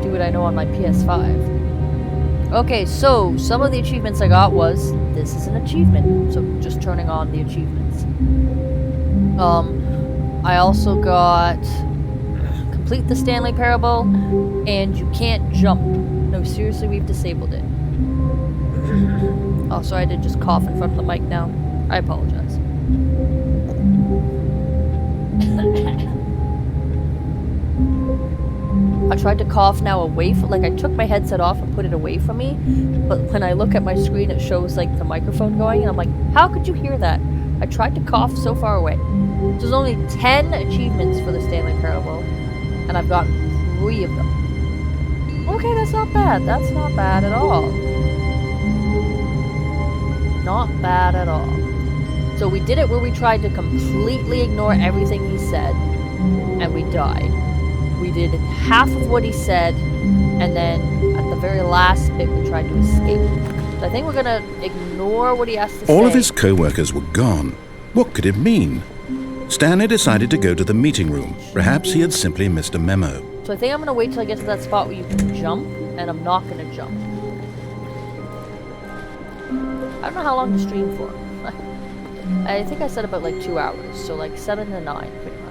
do what I know on my PS5. Okay, so some of the achievements I got was, this is an achievement. So just turning on the achievements. I also got complete the Stanley Parable, and you can't jump. No, seriously, we've disabled it. Oh, sorry, I did just cough in front of the mic now. I apologize. I tried to cough now away from, like I took my headset off and put it away from me, but when I look at my screen it shows like the microphone going, and I'm like, how could you hear that? I tried to cough so far away. There's only 10 achievements for the Stanley Parable, and I've gotten 3 of them. Okay, that's not bad. That's not bad at all. Not bad at all. So we did it where we tried to completely ignore everything he said, and we died. We did half of what he said, and then at the very last bit we tried to escape. So I think we're gonna ignore what he has to say. All of his co-workers were gone. What could it mean? Stanley decided to go to the meeting room. Perhaps he had simply missed a memo. So I think I'm gonna wait till I get to that spot where you can jump, and I'm not gonna jump. I don't know how long to stream for. I think I said about like 2 hours, so like 7 to 9 pretty much.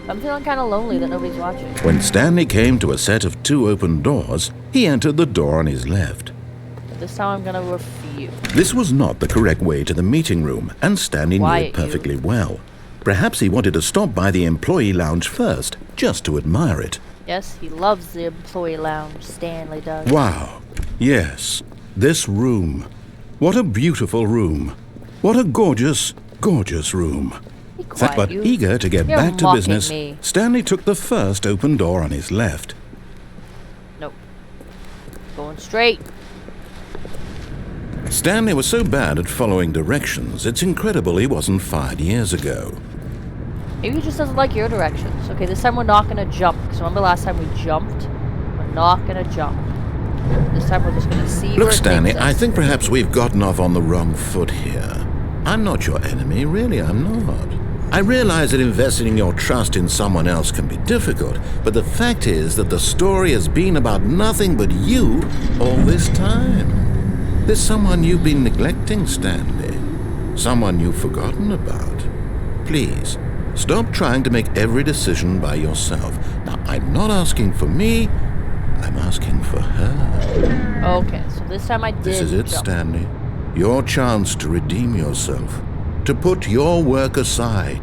I'm feeling kind of lonely that nobody's watching. When Stanley came to a set of 2 open doors, he entered the door on his left. But this time I'm gonna refuse. This was not the correct way to the meeting room, and Stanley knew Quiet it perfectly well. Perhaps he wanted to stop by the employee lounge first, just to admire it. Yes, he loves the employee lounge, Stanley does. Wow. Yes, this room. What a beautiful room. What a gorgeous, gorgeous room. Be quiet, But you. eager to get You're back to mocking business, me. Stanley took the first open door on his left. Nope. Going straight. Stanley was so bad at following directions, it's incredible he wasn't fired years ago. Maybe he just doesn't like your directions. Okay, this time we're not gonna jump. Because remember last time we jumped? We're not gonna jump. This time we're just gonna see where Look, it Stanley, takes I us. think perhaps we've gotten off on the wrong foot here. I'm not your enemy, really, I'm not. I realize that investing your trust in someone else can be difficult, but the fact is that the story has been about nothing but you all this time. There's someone you've been neglecting, Stanley. Someone you've forgotten about. Please, stop trying to make every decision by yourself. Now, I'm not asking for me, I'm asking for her. Okay, so this time I did This is it, jump. Stanley. Your chance to redeem yourself. To put your work aside.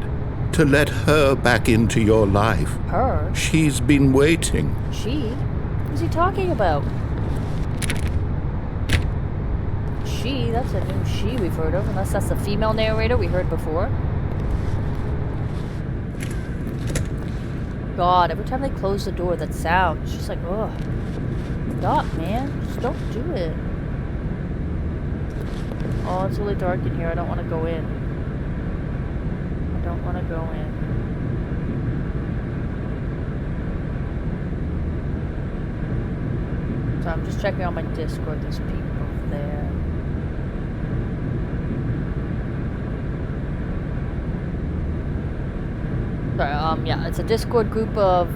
To let her back into your life. Her? She's been waiting. She? Who's he talking about? She? That's a new she we've heard of, unless that's the female narrator we heard before. God, every time they close the door, that sound, it's just like, ugh. Stop, man. Just don't do it. Oh, it's really dark in here. I don't want to go in. I don't want to go in. So I'm just checking on my Discord. There's people there. Sorry, yeah, it's a Discord group of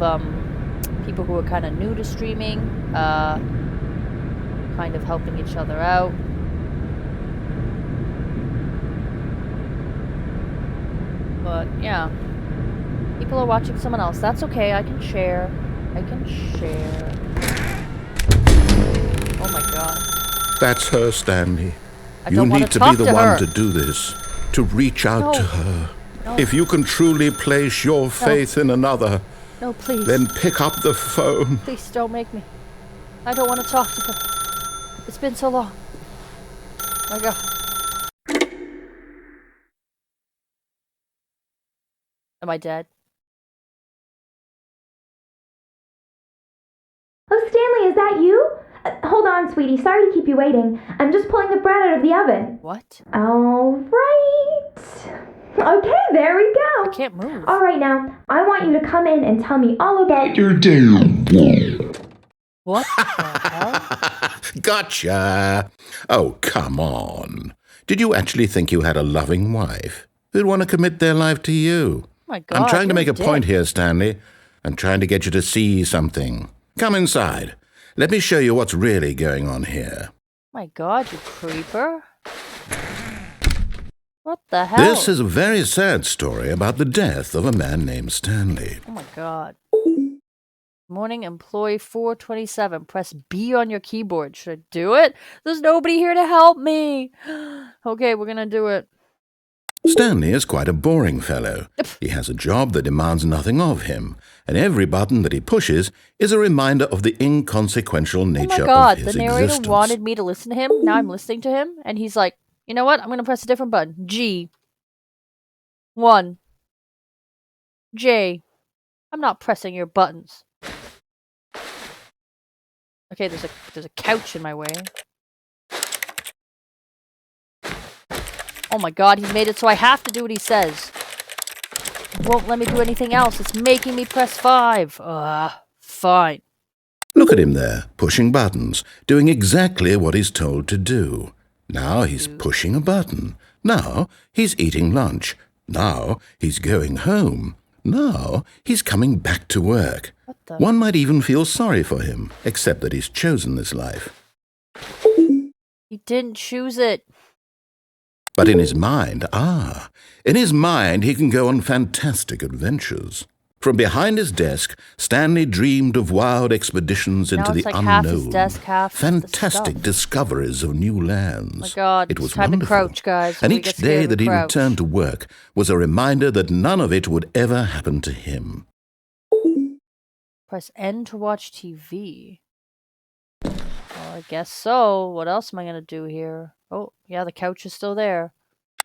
people who are kind of new to streaming, kind of helping each other out. But yeah, people are watching someone else. That's okay. I can share. I can share. Oh my god. That's her, Stanley. I You don't wanna need to talk be the to one her. to do this. To reach out to No. her. No. If you can truly place your faith in another, No, please. then pick up the phone. Please don't make me. I don't want to talk to her. It's been so long. My god. Am I dead? Oh, Stanley, is that you? Hold on, sweetie. Sorry to keep you waiting. I'm just pulling the bread out of the oven. What? All right. Okay, there we I go. can't move. All right, now, I want you to come in and tell me all about Your damn What the hell? Gotcha. Oh, come on. Did you actually think you had a loving wife who'd want to commit their life to you? Oh my god. I'm trying to you're make a dick. point here, Stanley. I'm trying to get you to see something. Come inside. Let me show you what's really going on here. My god, you creeper. What the hell? This is a very sad story about the death of a man named Stanley. Oh my god. Morning employee 427. Press B on your keyboard. Should I do it? There's nobody here to help me. Okay, we're gonna do it. Stanley is quite a boring fellow. He has a job that demands nothing of him, and every button that he pushes is a reminder of the inconsequential Oh my nature god, of the his narrator existence. wanted me to listen to him. Now I'm listening to him, and he's like, you know what? I'm gonna press a different button. G. 1. J. I'm not pressing your buttons. Okay, there's a couch in my way. Oh my god, he's made it so I have to do what he says. He won't let me do anything else. It's making me press 5. Fine. Look at him there, pushing buttons, doing exactly what he's told to do. Now he's pushing a button. Now he's eating lunch. Now he's going home. Now he's coming back to work. What the? One might even feel sorry for him, except that he's chosen this life. He didn't choose it. But in his mind, he can go on fantastic adventures. From behind his desk, Stanley dreamed of wild expeditions into Now the it's like half his unknown. desk, half the Fantastic stuff. discoveries of new lands. Oh my god, It was it's time to wonderful. crouch, guys. And We each get day scared, we that he crouch. returned to work was a reminder that none of it would ever happen to him. Press N to watch TV. Well, I guess so. What else am I gonna do here? Oh, yeah, the couch is still there.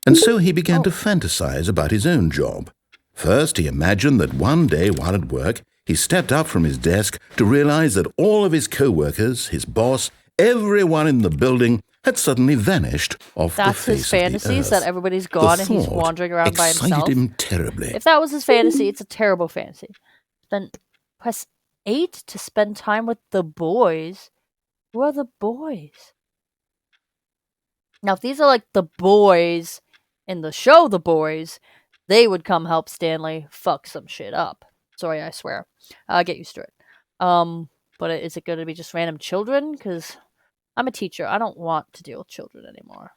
And so he began to fantasize about his own job. First, he imagined that one day while at work, he stepped up from his desk to realize that all of his co-workers, his boss, everyone in the building had suddenly vanished off the face of the earth. That's his fantasies, that everybody's gone and he's wandering around by himself. Excited him terribly. If that was his fantasy, it's a terrible fantasy. Then press 8 to spend time with the boys. Who are the boys? Now, if these are like the boys in the show The Boys, they would come help Stanley fuck some shit up. Sorry, I swear. Get used to it. But is it going to be just random children? Because I'm a teacher. I don't want to deal with children anymore.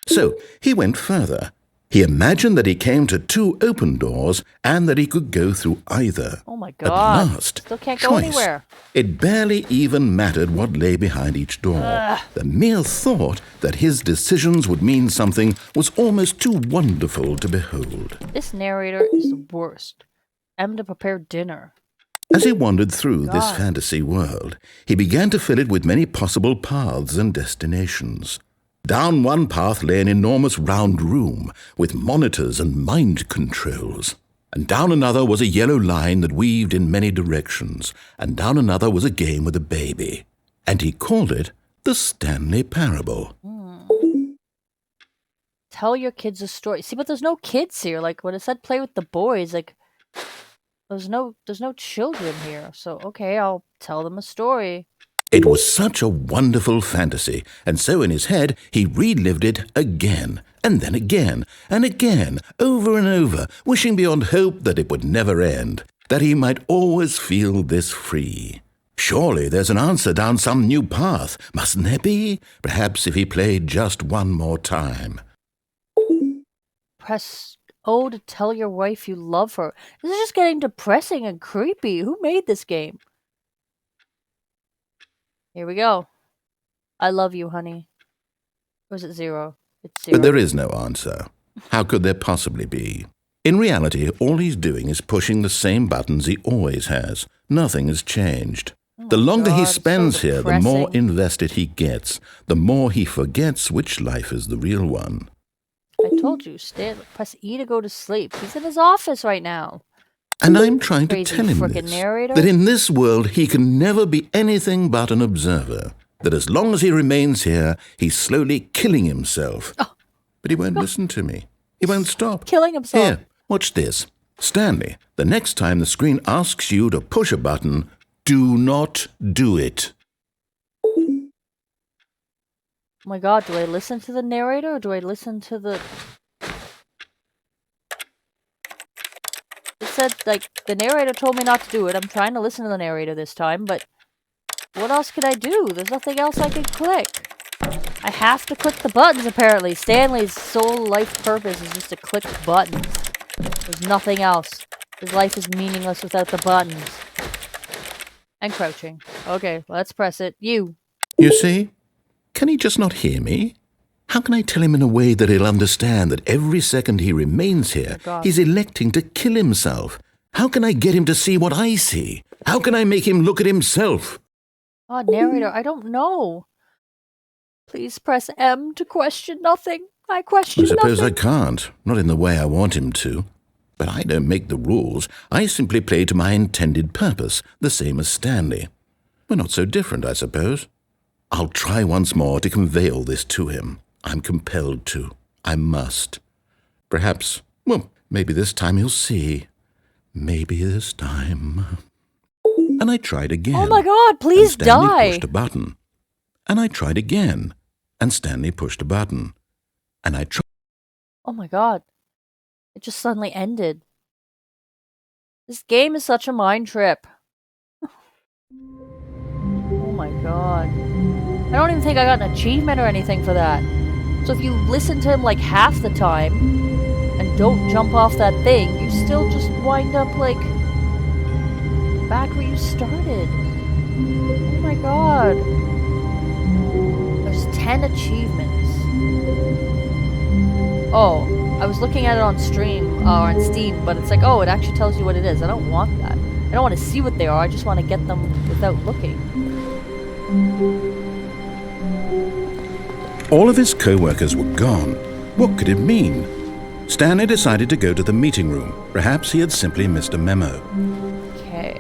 So he went further. He imagined that he came to 2 open doors and that he could go through either. Oh my god. At last, Still can't go anywhere. It barely even mattered what lay behind each door. The mere thought that his decisions would mean something was almost too wonderful to behold. This narrator is the worst. I'm to prepare dinner. As he wandered through this fantasy world, he began to fill it with many possible paths and destinations. Down one path lay an enormous round room with monitors and mind controls. And down another was a yellow line that weaved in many directions. And down another was a game with a baby. And he called it the Stanley Parable. Tell your kids a story. See, but there's no kids here. Like, when it said play with the boys, like, there's no children here. So, okay, I'll tell them a story. It was such a wonderful fantasy, and so in his head he relived it again, and then again, and again, over and over, wishing beyond hope that it would never end, that he might always feel this free. Surely there's an answer down some new path, mustn't there be? Perhaps if he played just one more time. Press O to tell your wife you love her. This is just getting depressing and creepy. Who made this game? Here we go. I love you, honey. Or is it 0? It's 0. But there is no answer. How could there possibly be? In reality, all he's doing is pushing the same buttons he always has. Nothing has changed. The longer he spends here, the more invested he gets. The more he forgets which life is the real one. I told you, press E to go to sleep. He's in his office right now. And I'm trying to tell him this, that in this world he can never be anything but an observer, that as long as he remains here, he's slowly killing himself. But he won't listen to me. He won't stop. Killing himself. Here, watch this. Stanley, the next time the screen asks you to push a button, do not do it. Oh my god, do I listen to the narrator or do I listen to the... It said, like, the narrator told me not to do it. I'm trying to listen to the narrator this time, but what else could I do? There's nothing else I can click. I have to click the buttons, apparently. Stanley's sole life purpose is just to click buttons. There's nothing else. His life is meaningless without the buttons. And crouching. Okay, let's press it. You see? Can he just not hear me? How can I tell him in a way that he'll understand that every second he remains here, he's electing to kill himself? How can I get him to see what I see? How can I make him look at himself? Oh, narrator, I don't know. Please press M to question nothing. I question nothing. I suppose I can't. Not in the way I want him to. But I don't make the rules. I simply play to my intended purpose, the same as Stanley. We're not so different, I suppose. I'll try once more to convey all this to him. I'm compelled to. I must. Perhaps, well, maybe this time he'll see. Maybe this time. And I tried again. Oh my god, please die! Stanley pushed a button. And I tried again. And Stanley pushed a button. And I tried... Oh my god. It just suddenly ended. This game is such a mind trip. Oh my god. I don't even think I got an achievement or anything for that. So if you listen to him like half the time and don't jump off that thing, you still just wind up like back where you started. Oh my god. There's 10 achievements. Oh, I was looking at it on stream, or on Steam, but it's like, oh, it actually tells you what it is. I don't want that. I don't want to see what they are, I just want to get them without looking. All of his co-workers were gone. What could it mean? Stanley decided to go to the meeting room. Perhaps he had simply missed a memo. Okay.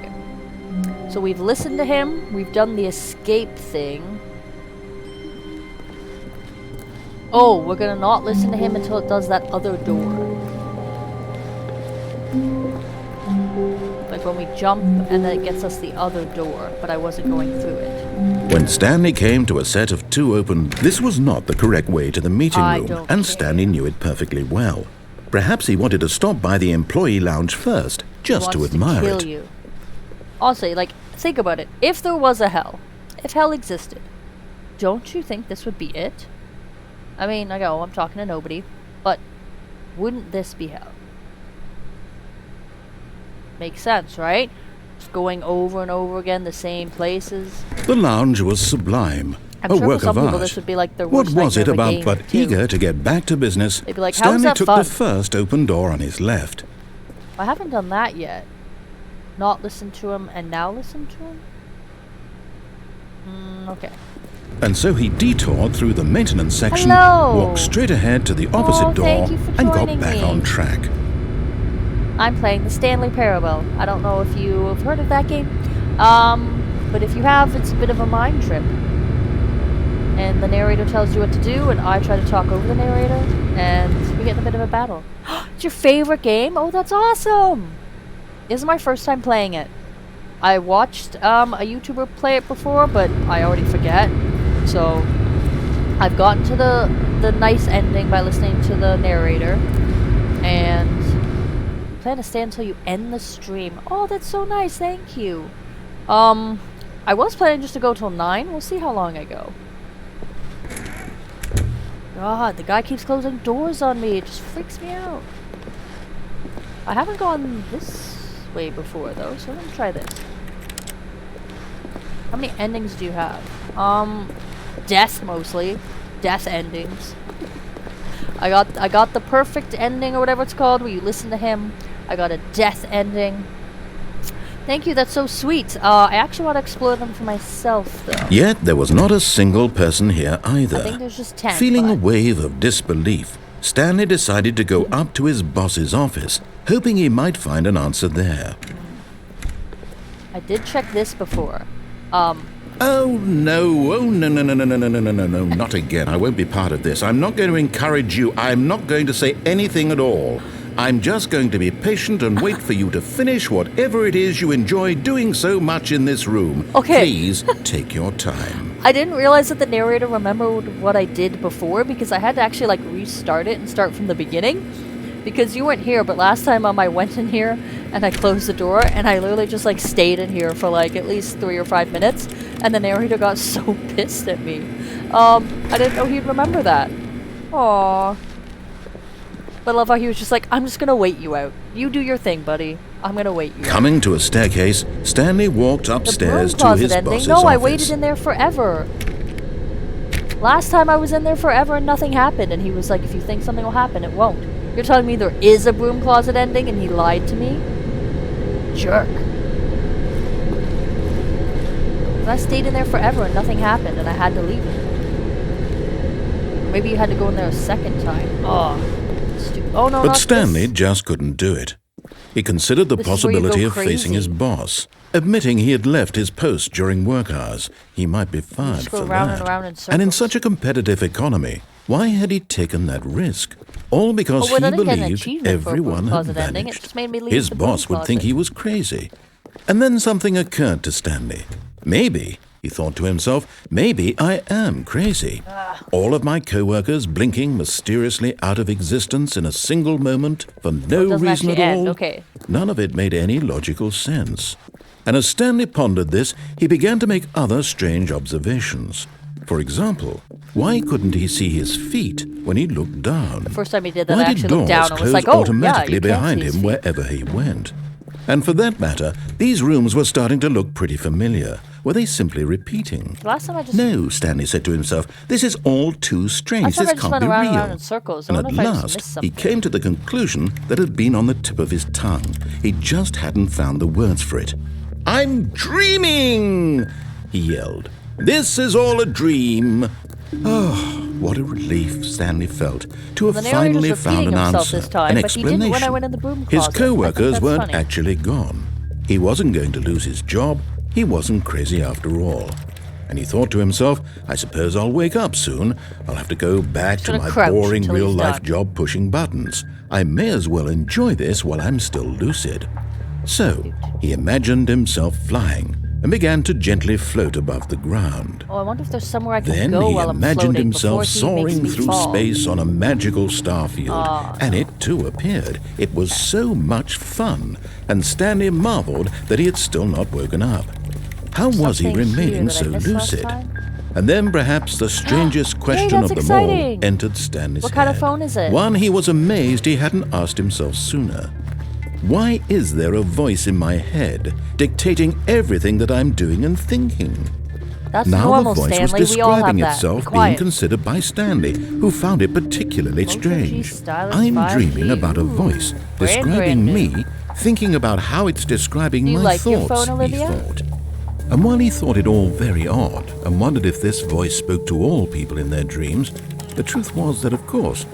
So we've listened to him. We've done the escape thing. Oh, we're gonna not listen to him until it does that other door. Like when we jump and then it gets us the other door, but I wasn't going through it. When Stanley came to a set of 2 open, this was not the correct way to the meeting room, and care. Stanley knew it perfectly well. Perhaps he wanted to stop by the employee lounge first, just to admire kill it. You. Also, like, think about it. If there was a hell, if hell existed, don't you think this would be it? I mean, I know I'm talking to nobody, but wouldn't this be hell? Makes sense, right? Just going over and over again, the same places. The lounge was sublime, I'm a sure work for some of people art. this would be like their What worst was it nightmare of a about game, but too. eager to get back to business? They'd be like, "How's Stanley that took fun?" the first open door on his left. I haven't done that yet. Not listen to him and now listen to him? Okay. And so he detoured through the maintenance section, Hello. walked straight ahead to the opposite Oh, door, thank you for and got joining back me. on track. I'm playing the Stanley Parable. I don't know if you have heard of that game. But if you have, it's a bit of a mind trip. And the narrator tells you what to do, and I try to talk over the narrator, and we get in a bit of a battle. It's your favorite game? Oh, that's awesome! This is my first time playing it. I watched a YouTuber play it before, but I already forget. So I've gotten to the nice ending by listening to the narrator, and plan to stay until you end the stream. Oh, that's so nice. Thank you. I was planning just to go till 9. We'll see how long I go. God, the guy keeps closing doors on me. It just freaks me out. I haven't gone this way before, though, so let me try this. How many endings do you have? Death, mostly. Death endings. I got the perfect ending, or whatever it's called, where you listen to him. I got a death ending. Thank you, that's so sweet. I actually want to explore them for myself, though. Yet there was not a single person here either. I think there's just 10. Feeling a but wave of disbelief, Stanley decided to go up to his boss's office, hoping he might find an answer there. I did check this before. Oh no, no, not again. I won't be part of this. I'm not going to encourage you. I'm not going to say anything at all. I'm just going to be patient and wait for you to finish whatever it is you enjoy doing so much in this room. Okay. Please take your time. I didn't realize that the narrator remembered what I did before, because I had to actually like restart it and start from the beginning. Because you weren't here, but last time I went in here and I closed the door and I literally just like stayed in here for like at least 3 or 5 minutes, and the narrator got so pissed at me. I didn't know he'd remember that. Aww. But I love how he was just like, I'm just gonna wait you out. You do your thing, buddy. I'm gonna wait you out. Coming to a staircase, Stanley walked upstairs the to broom his closet boss's ending. No, I office. waited in there forever. Last time I was in there forever and nothing happened, and he was like, if you think something will happen, it won't. You're telling me there is a broom closet ending and he lied to me? Jerk. And I stayed in there forever and nothing happened and I had to leave it. Maybe you had to go in there a second time. Oh, stupid. Oh no, But not Stanley this. just couldn't do it. He considered the This is where you possibility go of facing his crazy. boss. Admitting he had left his post during work hours, he might be fired just go for round that. and round in And in circles. such a competitive economy, why had he taken that risk? All because Oh, well, I he didn't get an believed achievement for a broom everyone had closet ending. It vanished. just made me leave His the broom boss would think closet. he was crazy. And then something occurred to Stanley. Maybe, he thought to himself, maybe I am crazy. All of my co-workers blinking mysteriously out of existence in a single moment for no doesn't reason at actually end, all. okay. None of it made any logical sense. And as Stanley pondered this, he began to make other strange observations. For example, why couldn't he see his feet when he looked down? The first time he did that, Why I did actually doors looked down and was close like, oh, automatically yeah, you behind can't see his him feet. wherever he went? And for that matter, these rooms were starting to look pretty familiar. Were they simply repeating? Last time I just... No, Stanley said to himself, this is all too strange. Last time This I just can't went be around and real. around in circles. I And wonder at if I just last, missed he something. came to the conclusion that had been on the tip of his tongue. He just hadn't found the words for it. I'm dreaming, he yelled. This is all a dream. Oh, What a relief Stanley felt to have The finally narrator's found repeating an himself answer, this time, an but he didn't when I went in the explanation. broom His closet. I think co-workers that's weren't funny. actually gone. He wasn't going to lose his job. He wasn't crazy after all. And he thought to himself, I suppose I'll wake up soon. I'll have to go back to gonna my crouch boring until he's real-life done. job pushing buttons. I may as well enjoy this while I'm still lucid. So, he imagined himself flying and began to gently float above the ground. Oh, I wonder if there's somewhere I can Then go he while I'm imagined floating before himself he soaring makes me through fall. space on a magical star field, Oh, and it too appeared. It was so much fun, and Stanley marveled that he had still not woken up. How was he Something here remaining that I so missed last lucid? time? And then perhaps the strangest question that's of them all exciting. entered Stanley's What kind of head. phone is it? One he was amazed he hadn't asked himself sooner. Why is there a voice in my head dictating everything that I'm doing and thinking? That's Now normal, the voice was Stanley. We all have describing that. itself Be being quiet. considered by Stanley, who found it particularly Moto G strange. Stylus I'm 5G. dreaming about a voice Ooh, describing brand new. me, thinking about how it's describing Do you my like your thoughts, phone, he Olivia? thought. And while he thought it all very odd and wondered if this voice spoke to all people in their dreams, the truth was that, of course,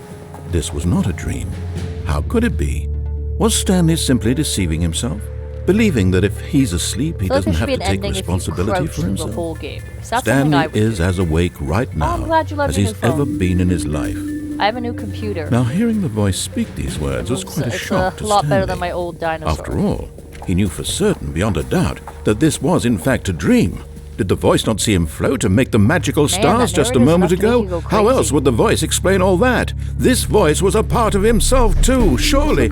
this was not a dream. How could it be? Was Stanley simply deceiving himself? Believing that if he's asleep, he I feel like doesn't there have should to be an take ending if you responsibility crouch for through the himself. whole game. That's something I Stanley would is do. as awake right now I'm glad you love as your he's new phone. ever been in his life. I have a new computer. Now, hearing the voice speak these words was quite a shock to It's a lot better Stanley. than my old dinosaur. After all, he knew for certain, beyond a doubt, that this was in fact a dream. Did the voice not see him float and make the magical stars that just a narrator's moment enough to make ago? you go How crazy. else would the voice explain all that? This voice was a part of himself too. Surely,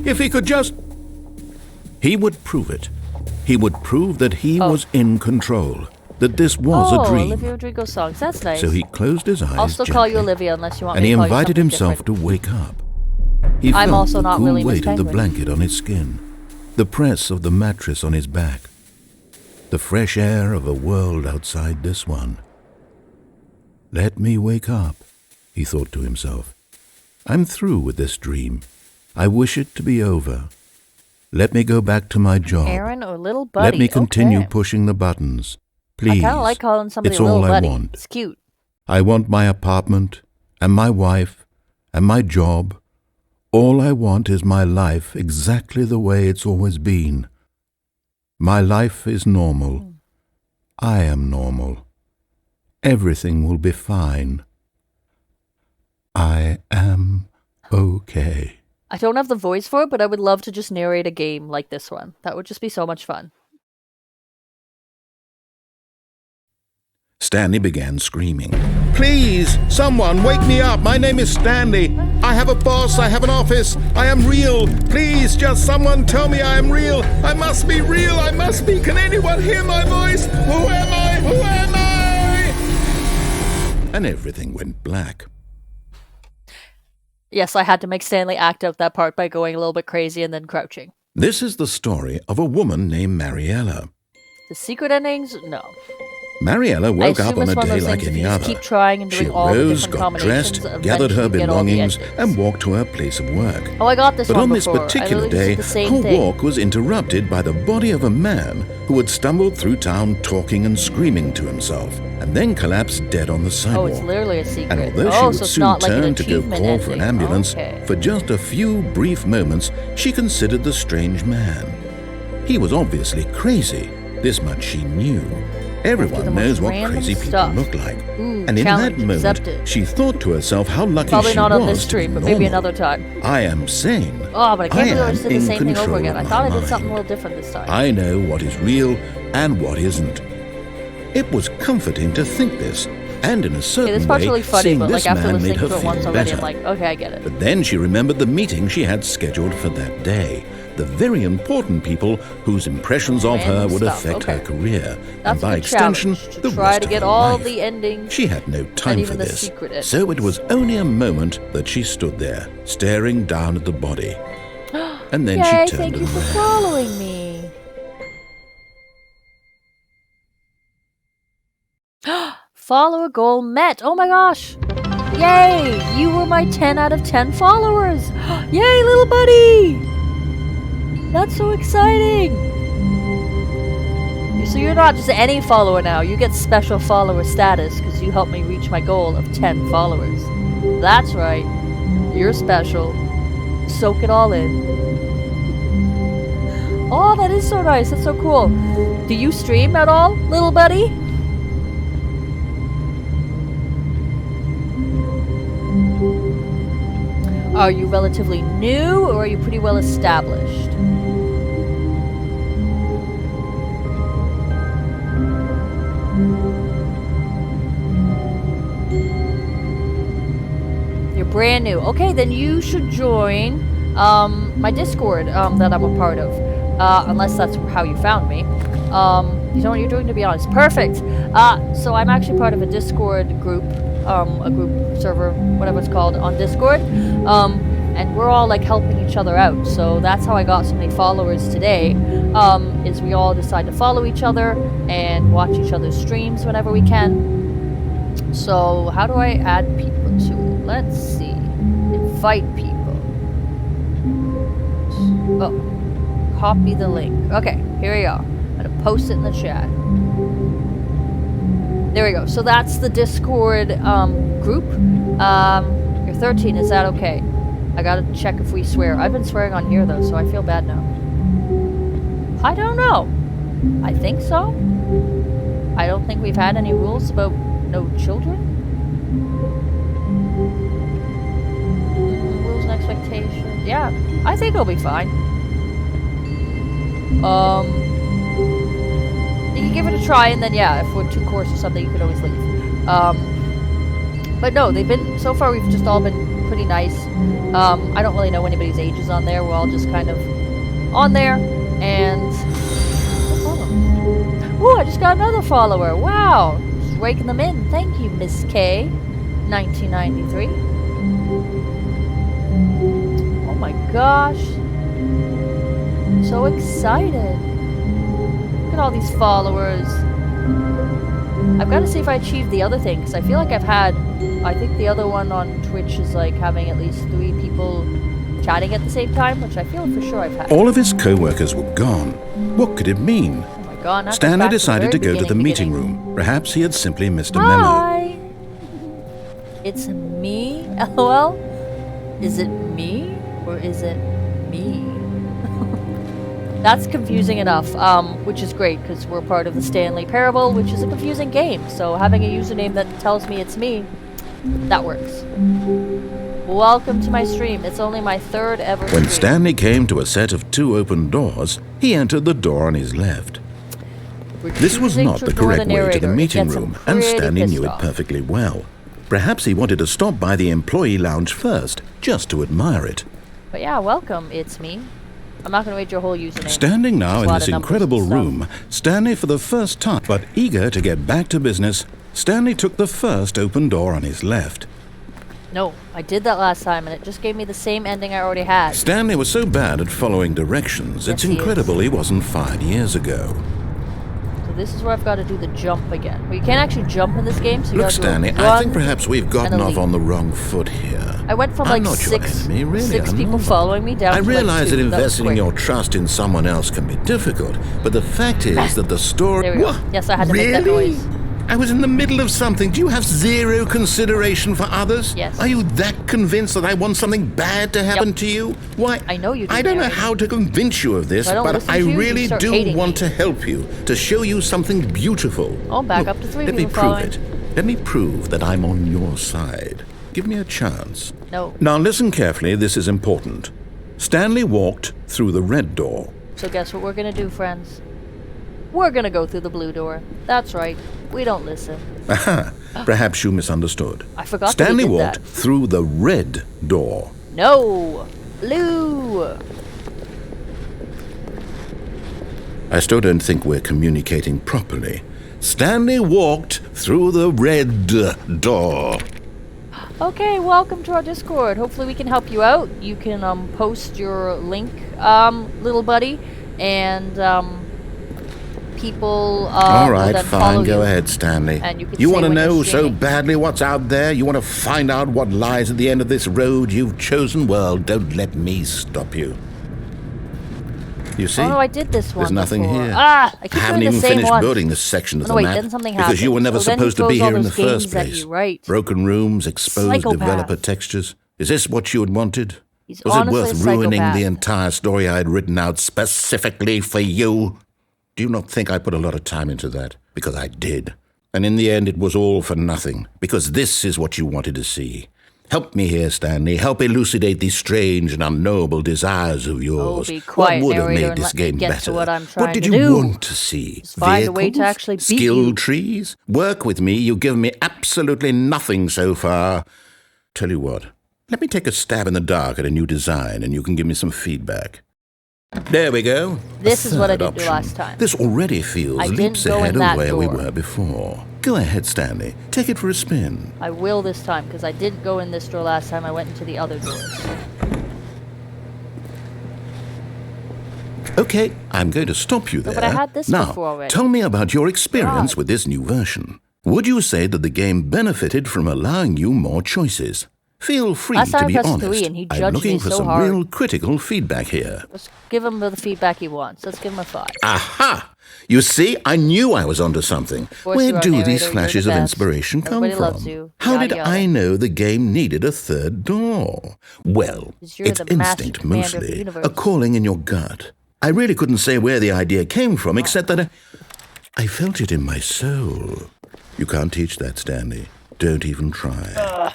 if he could just... He would prove it. He would prove that he was in control, that this was a dream. Olivia Rodrigo songs. That's nice. So he closed his eyes I'll still call you gently, Olivia unless you want and me he to call you invited something himself different. to wake up. He I'm felt also the not cool really Miss weight of the Penguin. blanket on his skin, the press of the mattress on his back, the fresh air of a world outside this one. Let me wake up, he thought to himself. I'm through with this dream. I wish it to be over. Let me go back to my job. Aaron or little buddy. Let me continue Okay. pushing the buttons. Please. I kind of like calling somebody It's a little all I buddy. want. It's cute. I want my apartment, and my wife, and my job. All I want is my life exactly the way it's always been. My life is normal. I am normal. Everything will be fine. I am okay. I don't have the voice for it, but I would love to just narrate a game like this one. That would just be so much fun. Stanley began screaming. Please, someone, wake me up. My name is Stanley. I have a boss. I have an office. I am real. Please, just someone tell me I am real. I must be real. I must be. Can anyone hear my voice? Who am I? Who am I? And everything went black. Yes, I had to make Stanley act out that part by going a little bit crazy and then crouching. This is the story of a woman named Mariella. The secret endings? No. Mariella I woke assume up on it's a one of day those like things if any you just other. keep trying and She doing all the rose, different got combinations, dressed, gathered her eventually you get all the belongings, endings. and walked to her place of work. Oh, I got this But one on this before. particular I literally day, did the same her thing. walk was interrupted by the body of a man who had stumbled through town talking and screaming to himself, and then collapsed dead on the Oh, sidewalk. it's literally a secret. And although she oh, would so it's soon not like an turn to go achievement call for an ending. ambulance, Okay. for just a few brief moments, she considered the strange man. He was obviously crazy. This much she knew. the Everyone most knows what random crazy people stuff. look like. Ooh, And in that challenge moment, accepted. she thought to herself how lucky Probably she not was on this to stream, be but maybe normal. another time. I am sane. Oh, but I can't believe I am just did the in same thing over control again. of I my thought I did something a mind. little different this time. I know what is real and what isn't. It was comforting to think this, and in a Okay, certain this part's way, really funny, seeing but this like after man made listening her to it feel once already, better. I'm like, okay, I get it. But then she remembered the meeting she had scheduled for that day. The very important people whose impressions of her Random would stuff, affect her okay. career, That's and by a good challenge, extension, to the try rest to of get her all life. the endings. She had no time even for the this, secret endings. so it was only a moment that she stood there, staring down at the body. And then Yay, she turned thank you for around. following me. Follower goal met. Oh my gosh. Yay, you were my 10 out of 10 followers. Yay, little buddy. That's so exciting. So you're not just any follower now. You get special follower status because you helped me reach my goal of 10 followers. That's right. You're special. Soak it all in. Oh, that is so nice. That's so cool. Do you stream at all, little buddy? Are you relatively new or are you pretty well established? You're brand new. Okay, then you should join my Discord that I'm a part of. Unless that's how you found me. You know what you're doing, to be honest. Perfect. So I'm actually part of a Discord group, a group server, whatever it's called, on Discord. And we're all like helping each other out. So that's how I got so many followers today. Is we all decide to follow each other and watch each other's streams whenever we can. So how do I add people to it? Let's see. Invite people. Oh. Copy the link. Okay, here we go. I'm gonna post it in the chat. There we go. So that's the Discord group. You're 13. Is that okay? I gotta check if we swear. I've been swearing on here though, so I feel bad now. I don't know. I think so. I don't think we've had any rules about no children. Rules and expectations. Yeah, I think it'll be fine. You can give it a try, and then yeah, if we're too coarse or something, you could always leave. But no, they've been, so far we've just all been pretty nice. I don't really know anybody's ages on there. We're all just kind of on there, and ooh, I just got another follower. Wow, just raking them in. Thank you, Miss K, 1993. Oh my gosh. So excited. Look at all these followers. I've got to see if I achieved the other thing, because I feel like I think the other one on Twitch is like having at least 3 people chatting at the same time, which I feel for sure I've had. All of his co-workers were gone. What could it mean? Oh my god, Stanley decided to go to the meeting room. Perhaps he had simply missed a memo. Hi! It's me? LOL? Is it me? Or is it me? That's confusing enough, which is great, because we're part of the Stanley Parable, which is a confusing game, so having a username that tells me it's me, that works. Welcome to my stream. It's only my 3rd ever stream. When Stanley came to a set of 2 open doors, he entered the door on his left. This was not the correct way to the meeting room, and Stanley knew it perfectly well. Perhaps he wanted to stop by the employee lounge first, just to admire it. But yeah, welcome, it's me. I'm not going to read your whole username. Standing now in this incredible room, Stanley for the first time, but eager to get back to business, Stanley took the first open door on his left. No, I did that last time, and it just gave me the same ending I already had. Stanley was so bad at following directions, it's incredible he wasn't fired years ago. So this is where I've got to do the jump again. Well, you can't actually jump in this game, so you Look, gotta do Stanley, I think perhaps we've gotten off on the wrong foot here. I went from like six people following me down to like 2. I realize that investing your trust in someone else can be difficult, but the fact is that the story... There we go. Yes, I had to make that noise. I was in the middle of something. Do you have 0 consideration for others? Yes. Are you that convinced that I want something bad to happen to you? Why, I know you do. I don't know how to convince you of this, but I really do want to help you, to show you something beautiful. Oh, back up to 3 Let me people prove following. it. Let me prove that I'm on your side. Give me a chance. No. Now listen carefully, this is important. Stanley walked through the red door. So guess what we're going to do, friends? We're going to go through the blue door. That's right. We don't listen. Aha, perhaps you misunderstood. I forgot Stanley that we did walked that. through the red door. No! Blue! I still don't think we're communicating properly. Stanley walked through the red door. Okay, welcome to our Discord. Hopefully we can help you out. You can post your link, little buddy, and people all will right, then fine, follow go you. ahead, Stanley. And you can You say want to when you're know so streaming. badly what's out there? You want to find out what lies at the end of this road you've chosen? Well, don't let me stop you. You see? Oh no, I did this one There's nothing before. here. Ah, I keep I haven't doing the even same finished one. building this section of Oh, no, the wait, map then something because you were happens. never Oh, then he supposed to throws be all here in the those games first at place. you, right. Broken rooms, exposed Psychopath. developer textures. Is this what you had wanted? He's Was it honestly worth a ruining psychopath. the entire story I had written out specifically for you? Do you not think I put a lot of time into that? Because I did. And in the end, it was all for nothing, because this is what you wanted to see. Help me here, Stanley. Help elucidate these strange and unknowable desires of yours. be quiet, what would have narrator, made and this let me game get to better? what I'm trying did to you do. want to see? Just find a way to actually beat skill you. trees? Work with me. You've given me absolutely nothing so far. Tell you what. Let me take a stab in the dark at a new design, and you can give me some feedback. There we go. This is what I third didn't do option. last time. This already feels I didn't leaps go ahead in of that where we door. were before. Go ahead, Stanley. Take it for a spin. I will this time, because I didn't go in this door last time. I went into the other doors. Okay, I'm going to stop you there. but I had this now, before already. tell me about your experience God. with this new version. Would you say that the game benefited from allowing you more choices? Feel free Last time to I be pressed honest. 3 and he I'm judged looking me for so some hard. real critical feedback here. Let's give him the feedback he wants. Let's give him a 5. Aha! You see, I knew I was onto something. course Where you are, do narrator. these You're flashes the of best. inspiration come Everybody from? loves you. How Yada, did yada. I know the game needed a third door? Well, 'Cause you're it's the master instinct commander of the mostly, universe. a calling in your gut. I really couldn't say where the idea came from, except that I felt it in my soul. You can't teach that, Stanley. Don't even try.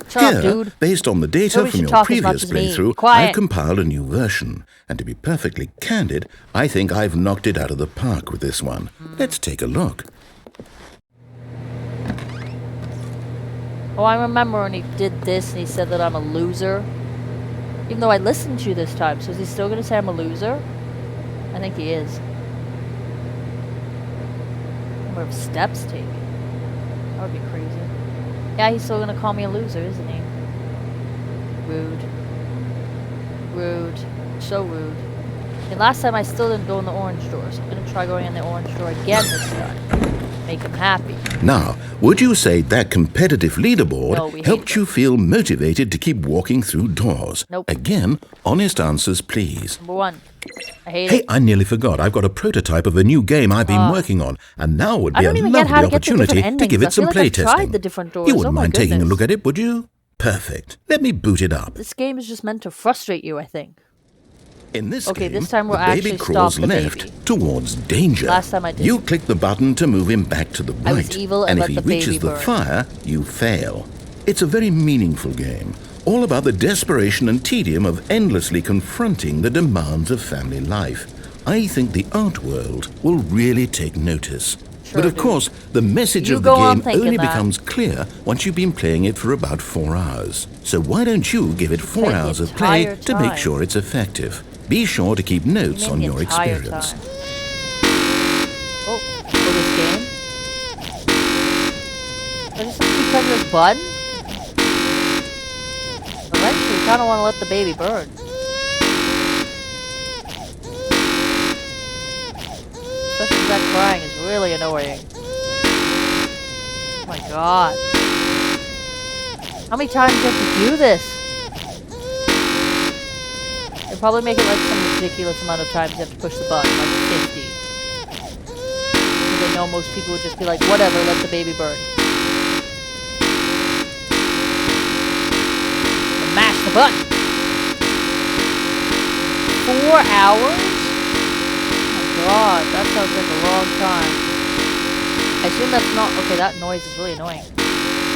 Shut up, dude. Based on the data Nobody from should your talk as much previous as me. playthrough, Quiet. I've compiled a new version. And to be perfectly candid, I think I've knocked it out of the park with this one. Let's take a look. Oh, I remember when he did this and he said that I'm a loser. Even though I listened to you this time, so is he still going to say I'm a loser? I think he is. Number of steps taken. That would be crazy. Yeah, he's still going to call me a loser, isn't he? Rude. Rude. So rude. And last time I still didn't go in the orange door, so I'm going to try going in the orange door again this time. Make him happy. Now, would you say that competitive leaderboard No, we hate helped you feel motivated to keep walking through doors? Nope. Again, honest answers, please. Number 1. I hate Hey, it. I nearly forgot. I've got a prototype of a new game I've been working on, and now would I be a don't even get how lovely to get the opportunity different to give endings. it some I feel like I've playtesting. tried the different doors. You wouldn't Oh my mind taking a goodness. look at it, would you? Perfect. Let me boot it up. This game is just meant to frustrate you, I think. In this Okay, game, this time we'll the baby actually crawls stop the left baby. towards danger. Last time I did. You click the button to move him back to the right. I was evil and if let he the baby reaches the burn. fire, you fail. It's a very meaningful game, all about the desperation and tedium of endlessly confronting the demands of family life. I think the art world will really take notice. Sure, But of dude. course, the message You of the go on game thinking only that. becomes clear once you've been playing it for about 4 hours. So why don't you give it 4 Played the hours of play entire to make time. sure it's effective? Be sure to keep notes You on mean your the entire experience. time. Oh, for this game? I just have to keep pressing this button? Eventually, you kind of want to let the baby burn. Especially that crying is really annoying. Oh my god. How many times do you have to do this? They probably make it like some ridiculous amount of times you have to push the button, like 50. Because they know most people would just be like, whatever, let the baby burn. And mash the button. 4 hours? Oh my god, that sounds like a long time. I assume that's not, okay, that noise is really annoying.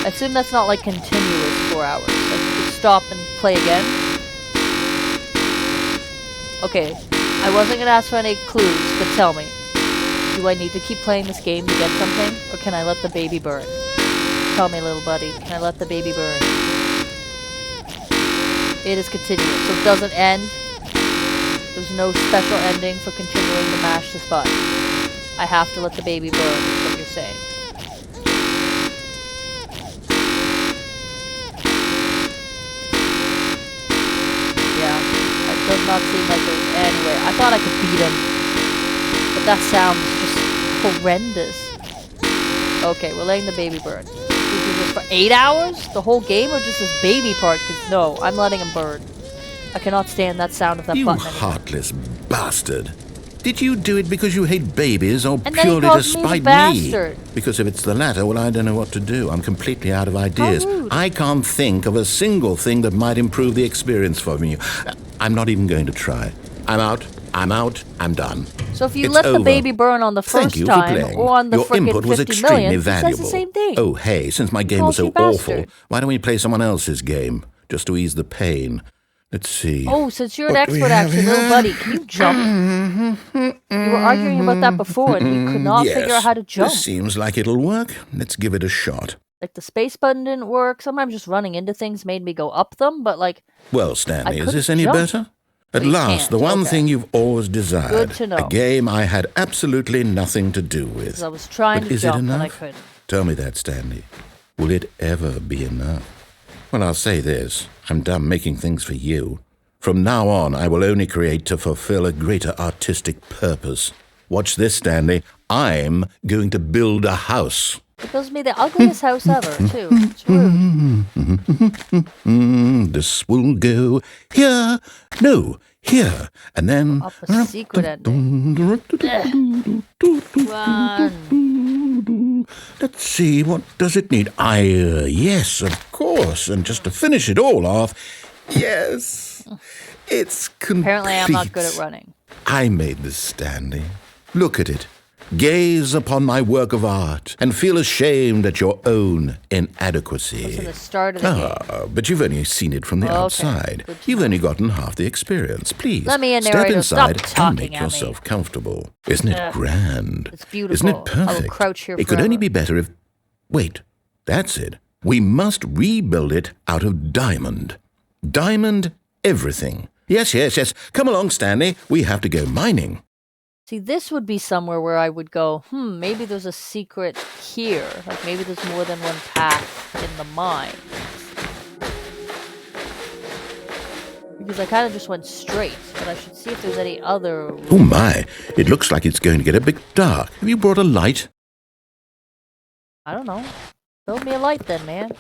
I assume that's not like continuous 4 hours. Like you could stop and play again. Okay, I wasn't gonna ask for any clues, but tell me. Do I need to keep playing this game to get something? Or can I let the baby burn? Tell me, little buddy, can I let the baby burn? It is continuous, so it doesn't end. There's no special ending for continuing to mash this button. I have to let the baby burn, is what you're saying. Yeah, it does not seem like there's any way. I thought I could beat him, but that sounds just horrendous. Okay, we're letting the baby burn. We do this for 8 hours? The whole game, or just this baby part? Because no, I'm letting him burn. I cannot stand that sound of that You button anymore. heartless bastard. Did you do it because you hate babies or And then he purely to called me the spite me? bastard. Because if it's the latter, well, I don't know what to do. I'm completely out of ideas. How rude. I can't think of a single thing that might improve the experience for me. I'm not even going to try. I'm out. I'm done. So if you It's let the over. baby burn on the Thank first you for time playing. or on the Your frickin' input was 50 extremely million, it valuable. says the same thing. Oh, hey, since my game Called was so you bastard. awful, why don't we play someone else's game, just to ease the pain? Let's see. Oh, since you're an What do we expert, have actually, little here? buddy, can you jump? You were arguing about that before, and we could not figure out how to jump. This seems like it'll work. Let's give it a shot. Like, the space button didn't work. Sometimes just running into things made me go up them, but, like, Well, Stanley, is couldn't this any jump. better? At you last, can't. the one Okay. thing you've always desired. Good to know. A game I had absolutely nothing to do with. 'cause I was trying But to is jump, it and I enough? couldn't. Tell me that, Stanley. Will it ever be enough? Well, I'll say this. I'm done making things for you. From now on, I will only create to fulfill a greater artistic purpose. Watch this, Stanley. I'm going to build a house. It builds me the ugliest house ever, too. It's rude. This will go here. No, here. And then... Up a secret ending. Run. Let's see, what does it need? Yes, of course. And just to finish it all off, yes, it's complete. Apparently, I'm not good at running. I made this, Stanley. Look at it. Gaze upon my work of art and feel ashamed at your own inadequacy. It's in the start of the game. But you've only seen it from the Okay, outside. good to You've know. only gotten half the experience. Please, Let me in, step narrator. Stop inside talking and make at me. yourself comfortable. Isn't it grand? It's beautiful. Isn't it I will perfect? crouch here It could only forever. be better if... Wait, that's it. We must rebuild it out of diamond. Diamond everything. Yes. Come along, Stanley. We have to go mining. See, this would be somewhere where I would go, maybe there's a secret here. Like, maybe there's more than one path in the mine. Because I kind of just went straight, but I should see if there's any other... Oh my, it looks like it's going to get a bit dark. Have you brought a light? I don't know. Build me a light then, man.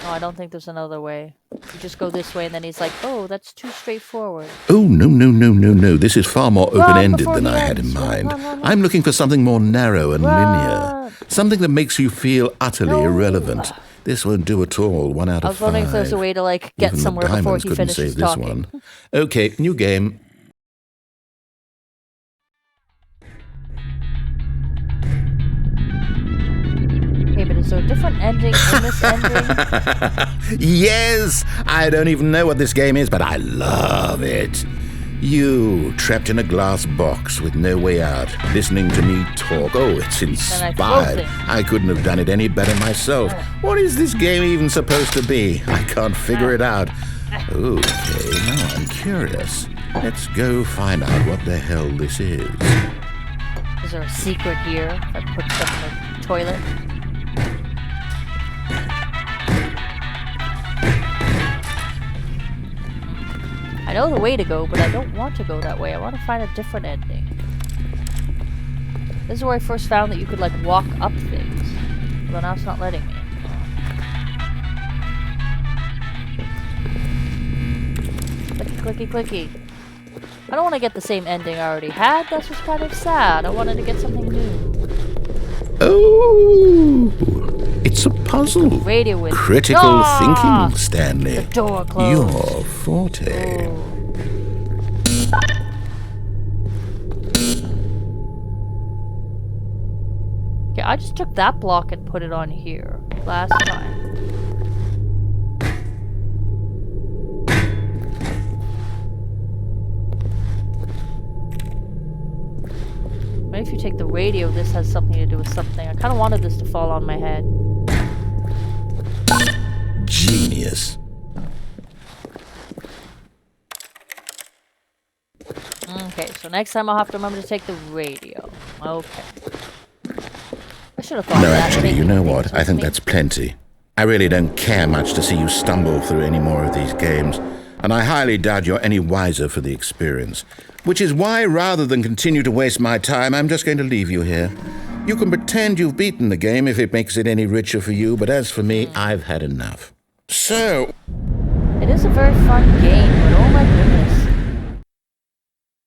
No, I don't think there's another way. You just go this way, and then he's like, oh, that's too straightforward. Oh, no. This is far more Run open-ended before than he I had ends. in mind. Run. I'm looking for something more narrow and linear. Run. Something that makes you feel utterly No. irrelevant. This won't do at all. 1 out I of was 5. wondering if there's a way to, like, get Even the somewhere before diamonds he couldn't finishes save this talking. one. Okay, new game. Okay, but is there a different ending in this ending? Yes! I don't even know what this game is, but I love it. You, trapped in a glass box with no way out, listening to me talk. Oh, it's inspired. floating. I couldn't have done it any better myself. What is this game even supposed to be? I can't figure it out. Okay, now I'm curious. Let's go find out what the hell this is. Is there a secret here? If I put stuff in the toilet? I know the way to go, but I don't want to go that way. I want to find a different ending. This is where I first found that you could, like, walk up things. But now it's not letting me. Clicky. I don't want to get the same ending I already had. That's just kind of sad. I wanted to get something new. Oh, it's a puzzle. Radio with Critical thinking, Stanley. The door closed. Your forte. Oh. Okay, I just took that block and put it on here last time. Maybe if you take the radio, this has something to do with something. I kind of wanted this to fall on my head. Genius. Okay, so next time I'll have to remember to take the radio. Okay. I should have thought No, of that. actually, you taking know things what? with I think me. that's plenty. I really don't care much to see you stumble through any more of these games, and I highly doubt you're any wiser for the experience. Which is why, rather than continue to waste my time, I'm just going to leave you here. You can pretend you've beaten the game if it makes it any richer for you, but as for me, I've had enough. So... It is a very fun game, but oh my goodness.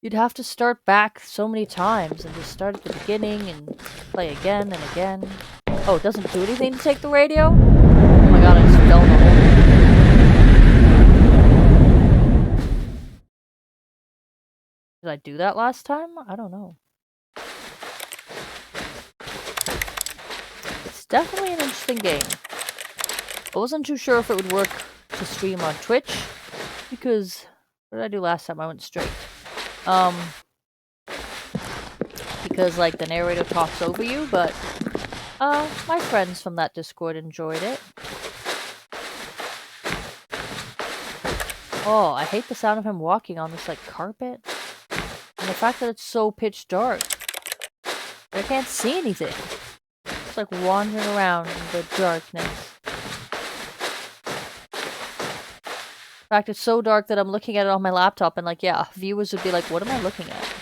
You'd have to start back so many times and just start at the beginning and play again and again. Oh, it doesn't do anything to take the radio? Oh my god, I just fell in the hole. Did I do that last time? I don't know. It's definitely an interesting game. I wasn't too sure if it would work to stream on Twitch, because what did I do last time? I went straight. Because like the narrator talks over you, but my friends from that Discord enjoyed it. Oh, I hate the sound of him walking on this like carpet. And the fact that it's so pitch dark. I can't see anything. It's like wandering around in the darkness. In fact, it's so dark that I'm looking at it on my laptop and like, yeah, viewers would be like, what am I looking at?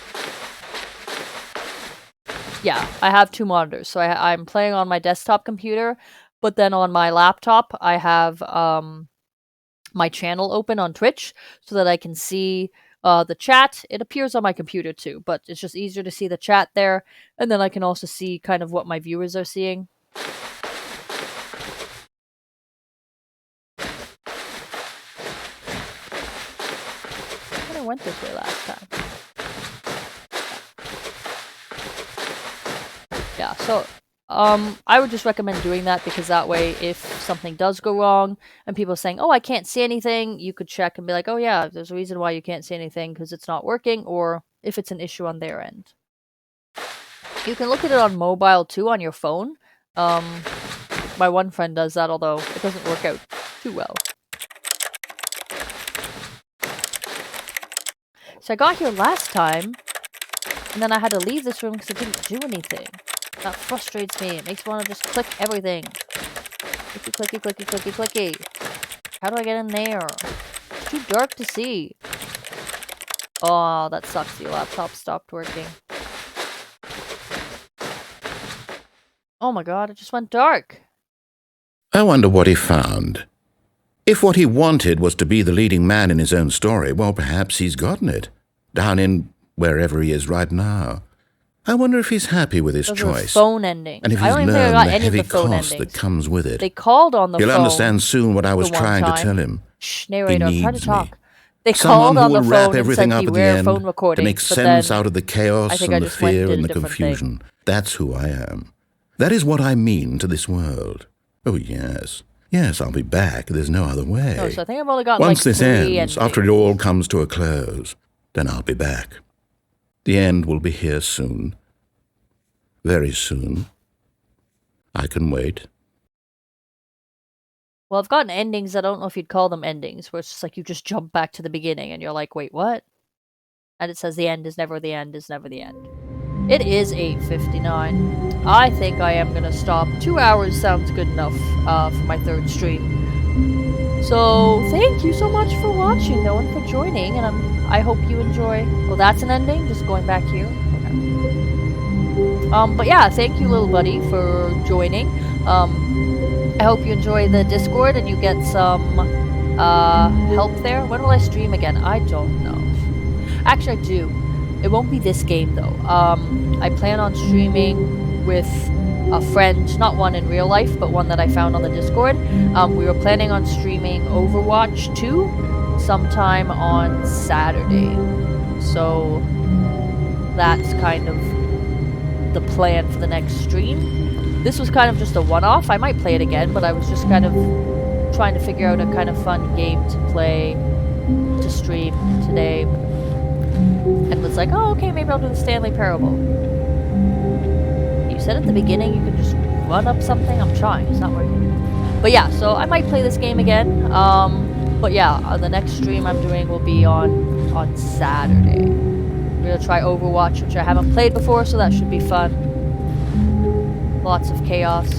Yeah, I have two monitors. So I'm playing on my desktop computer, but then on my laptop, I have my channel open on Twitch so that I can see the chat. It appears on my computer too, but it's just easier to see the chat there. And then I can also see kind of what my viewers are seeing. I went this way last time. Yeah, so I would just recommend doing that, because that way if something does go wrong and people are saying, oh, I can't see anything, you could check and be like, oh yeah, there's a reason why you can't see anything, because it's not working, or if it's an issue on their end. You can look at it on mobile too, on your phone. My one friend does that, although it doesn't work out too well. So I got here last time, and then I had to leave this room because it didn't do anything. That frustrates me. It makes me want to just click everything. Clicky, clicky, clicky, clicky, clicky. How do I get in there? It's too dark to see. Oh, that sucks. Your laptop stopped working. Oh my god, it just went dark. I wonder what he found. If what he wanted was to be the leading man in his own story, well, perhaps he's gotten it. Down in wherever he is right now. I wonder if he's happy with his choice. Phone endings. And if he's learned the heavy cost that comes with it. They called on the phone. He'll understand soon what I was trying to tell him. Shh, narrator, I'm trying to talk. They Someone called on who the will wrap phone and everything said up at the beware end phone recording, to make sense out of the chaos and the fear and the different confusion. That's who I am. That is what I mean to this world. Oh, yes. Yes, I'll be back. There's no other way. Oh, so I think I've only got Once like this 3 ends, endings. after it all comes to a close, then I'll be back. The end will be here soon. Very soon. I can wait. Well, I've gotten endings. I don't know if you'd call them endings, where it's just like you just jump back to the beginning and you're like, wait, what? And it says the end is never the end is never the end. It is 8:59. I think I am going to stop. 2 hours sounds good enough for my third stream. So, thank you so much for watching, though, and for joining, and I hope you enjoy... Well, that's an ending? Just going back here? Okay. But yeah, thank you, little buddy, for joining. I hope you enjoy the Discord and you get some help there. When will I stream again? I don't know. Actually, I do. It won't be this game, though. I plan on streaming with a friend, not one in real life, but one that I found on the Discord. We were planning on streaming Overwatch 2 sometime on Saturday. So that's kind of the plan for the next stream. This was kind of just a one-off. I might play it again, but I was just kind of trying to figure out a kind of fun game to play, to stream today. And was like, oh, okay, maybe I'll do the Stanley Parable. You said at the beginning you could just run up something. I'm trying. It's not working. But yeah, so I might play this game again. But yeah, the next stream I'm doing will be on Saturday. We're going to try Overwatch, which I haven't played before, so that should be fun. Lots of chaos.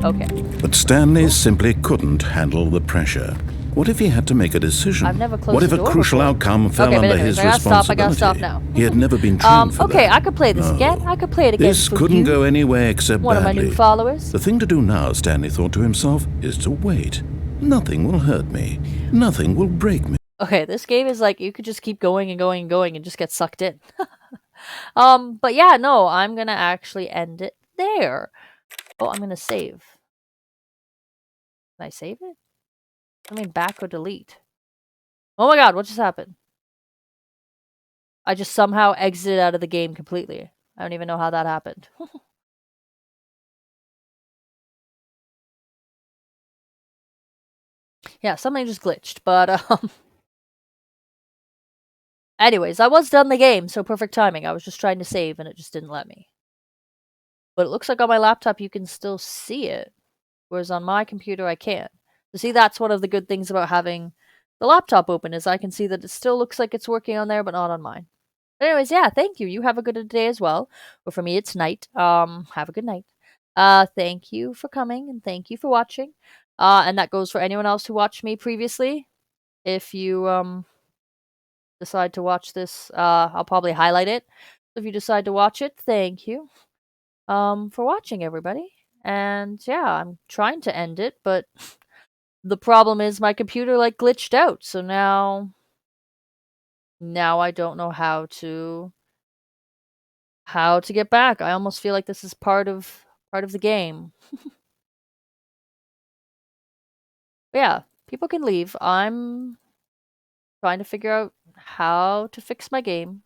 Okay. But Stanley simply couldn't handle the pressure. What if he had to make a decision? I've never closed What if the a door crucial before? outcome fell Okay, but under anyways, his I gotta stop, responsibility? I gotta stop now. He had never been trained for okay, that. I could play this again. I could play it again. This for couldn't you, go anywhere except one badly. of my new followers. The thing to do now, Stanley thought to himself, is to wait. Nothing will hurt me. Nothing will break me. Okay, this game is like you could just keep going and going and going and just get sucked in. But yeah, no, I'm gonna actually end it there. Oh, I'm gonna save. Can I save it? I mean, back or delete. Oh my god, what just happened? I just somehow exited out of the game completely. I don't even know how that happened. Yeah, something just glitched, but anyways, I was done the game, so perfect timing. I was just trying to save and it just didn't let me. But it looks like on my laptop you can still see it, whereas on my computer I can't. So see, that's one of the good things about having the laptop open is I can see that it still looks like it's working on there, but not on mine. But anyways, yeah, thank you. You have a good day as well. Or for me, it's night. Have a good night. Thank you for coming and thank you for watching. And that goes for anyone else who watched me previously. If you decide to watch this, I'll probably highlight it. So if you decide to watch it, thank you for watching, everybody. And yeah, I'm trying to end it, but the problem is my computer like glitched out. So now I don't know how to get back. I almost feel like this is part of the game. But yeah, people can leave. I'm trying to figure out how to fix my game.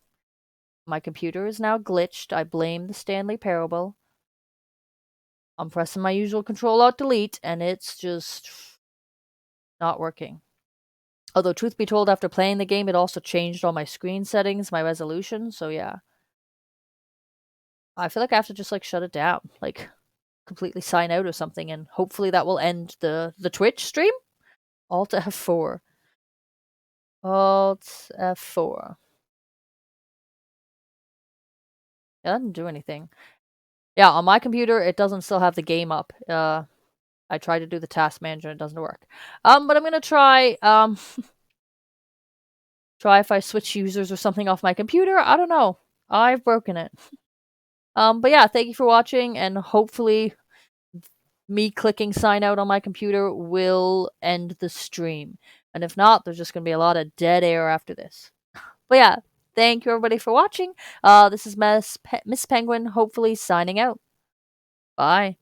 My computer is now glitched. I blame the Stanley Parable. I'm pressing my usual Control-Alt-Delete, and it's just not working. Although, truth be told, after playing the game, it also changed all my screen settings, my resolution, so yeah. I feel like I have to just, like, shut it down. Like, completely sign out or something, and hopefully that will end the Twitch stream? Alt F4. Alt F4. Yeah, that didn't do anything. Yeah, on my computer, it doesn't still have the game up. I tried to do the task manager, it doesn't work. But I'm gonna try, try if I switch users or something off my computer. I don't know. I've broken it. But yeah, thank you for watching, and hopefully me clicking sign out on my computer will end the stream. And if not, there's just gonna be a lot of dead air after this. But yeah, thank you everybody for watching. This is Miss Penguin, hopefully signing out. Bye.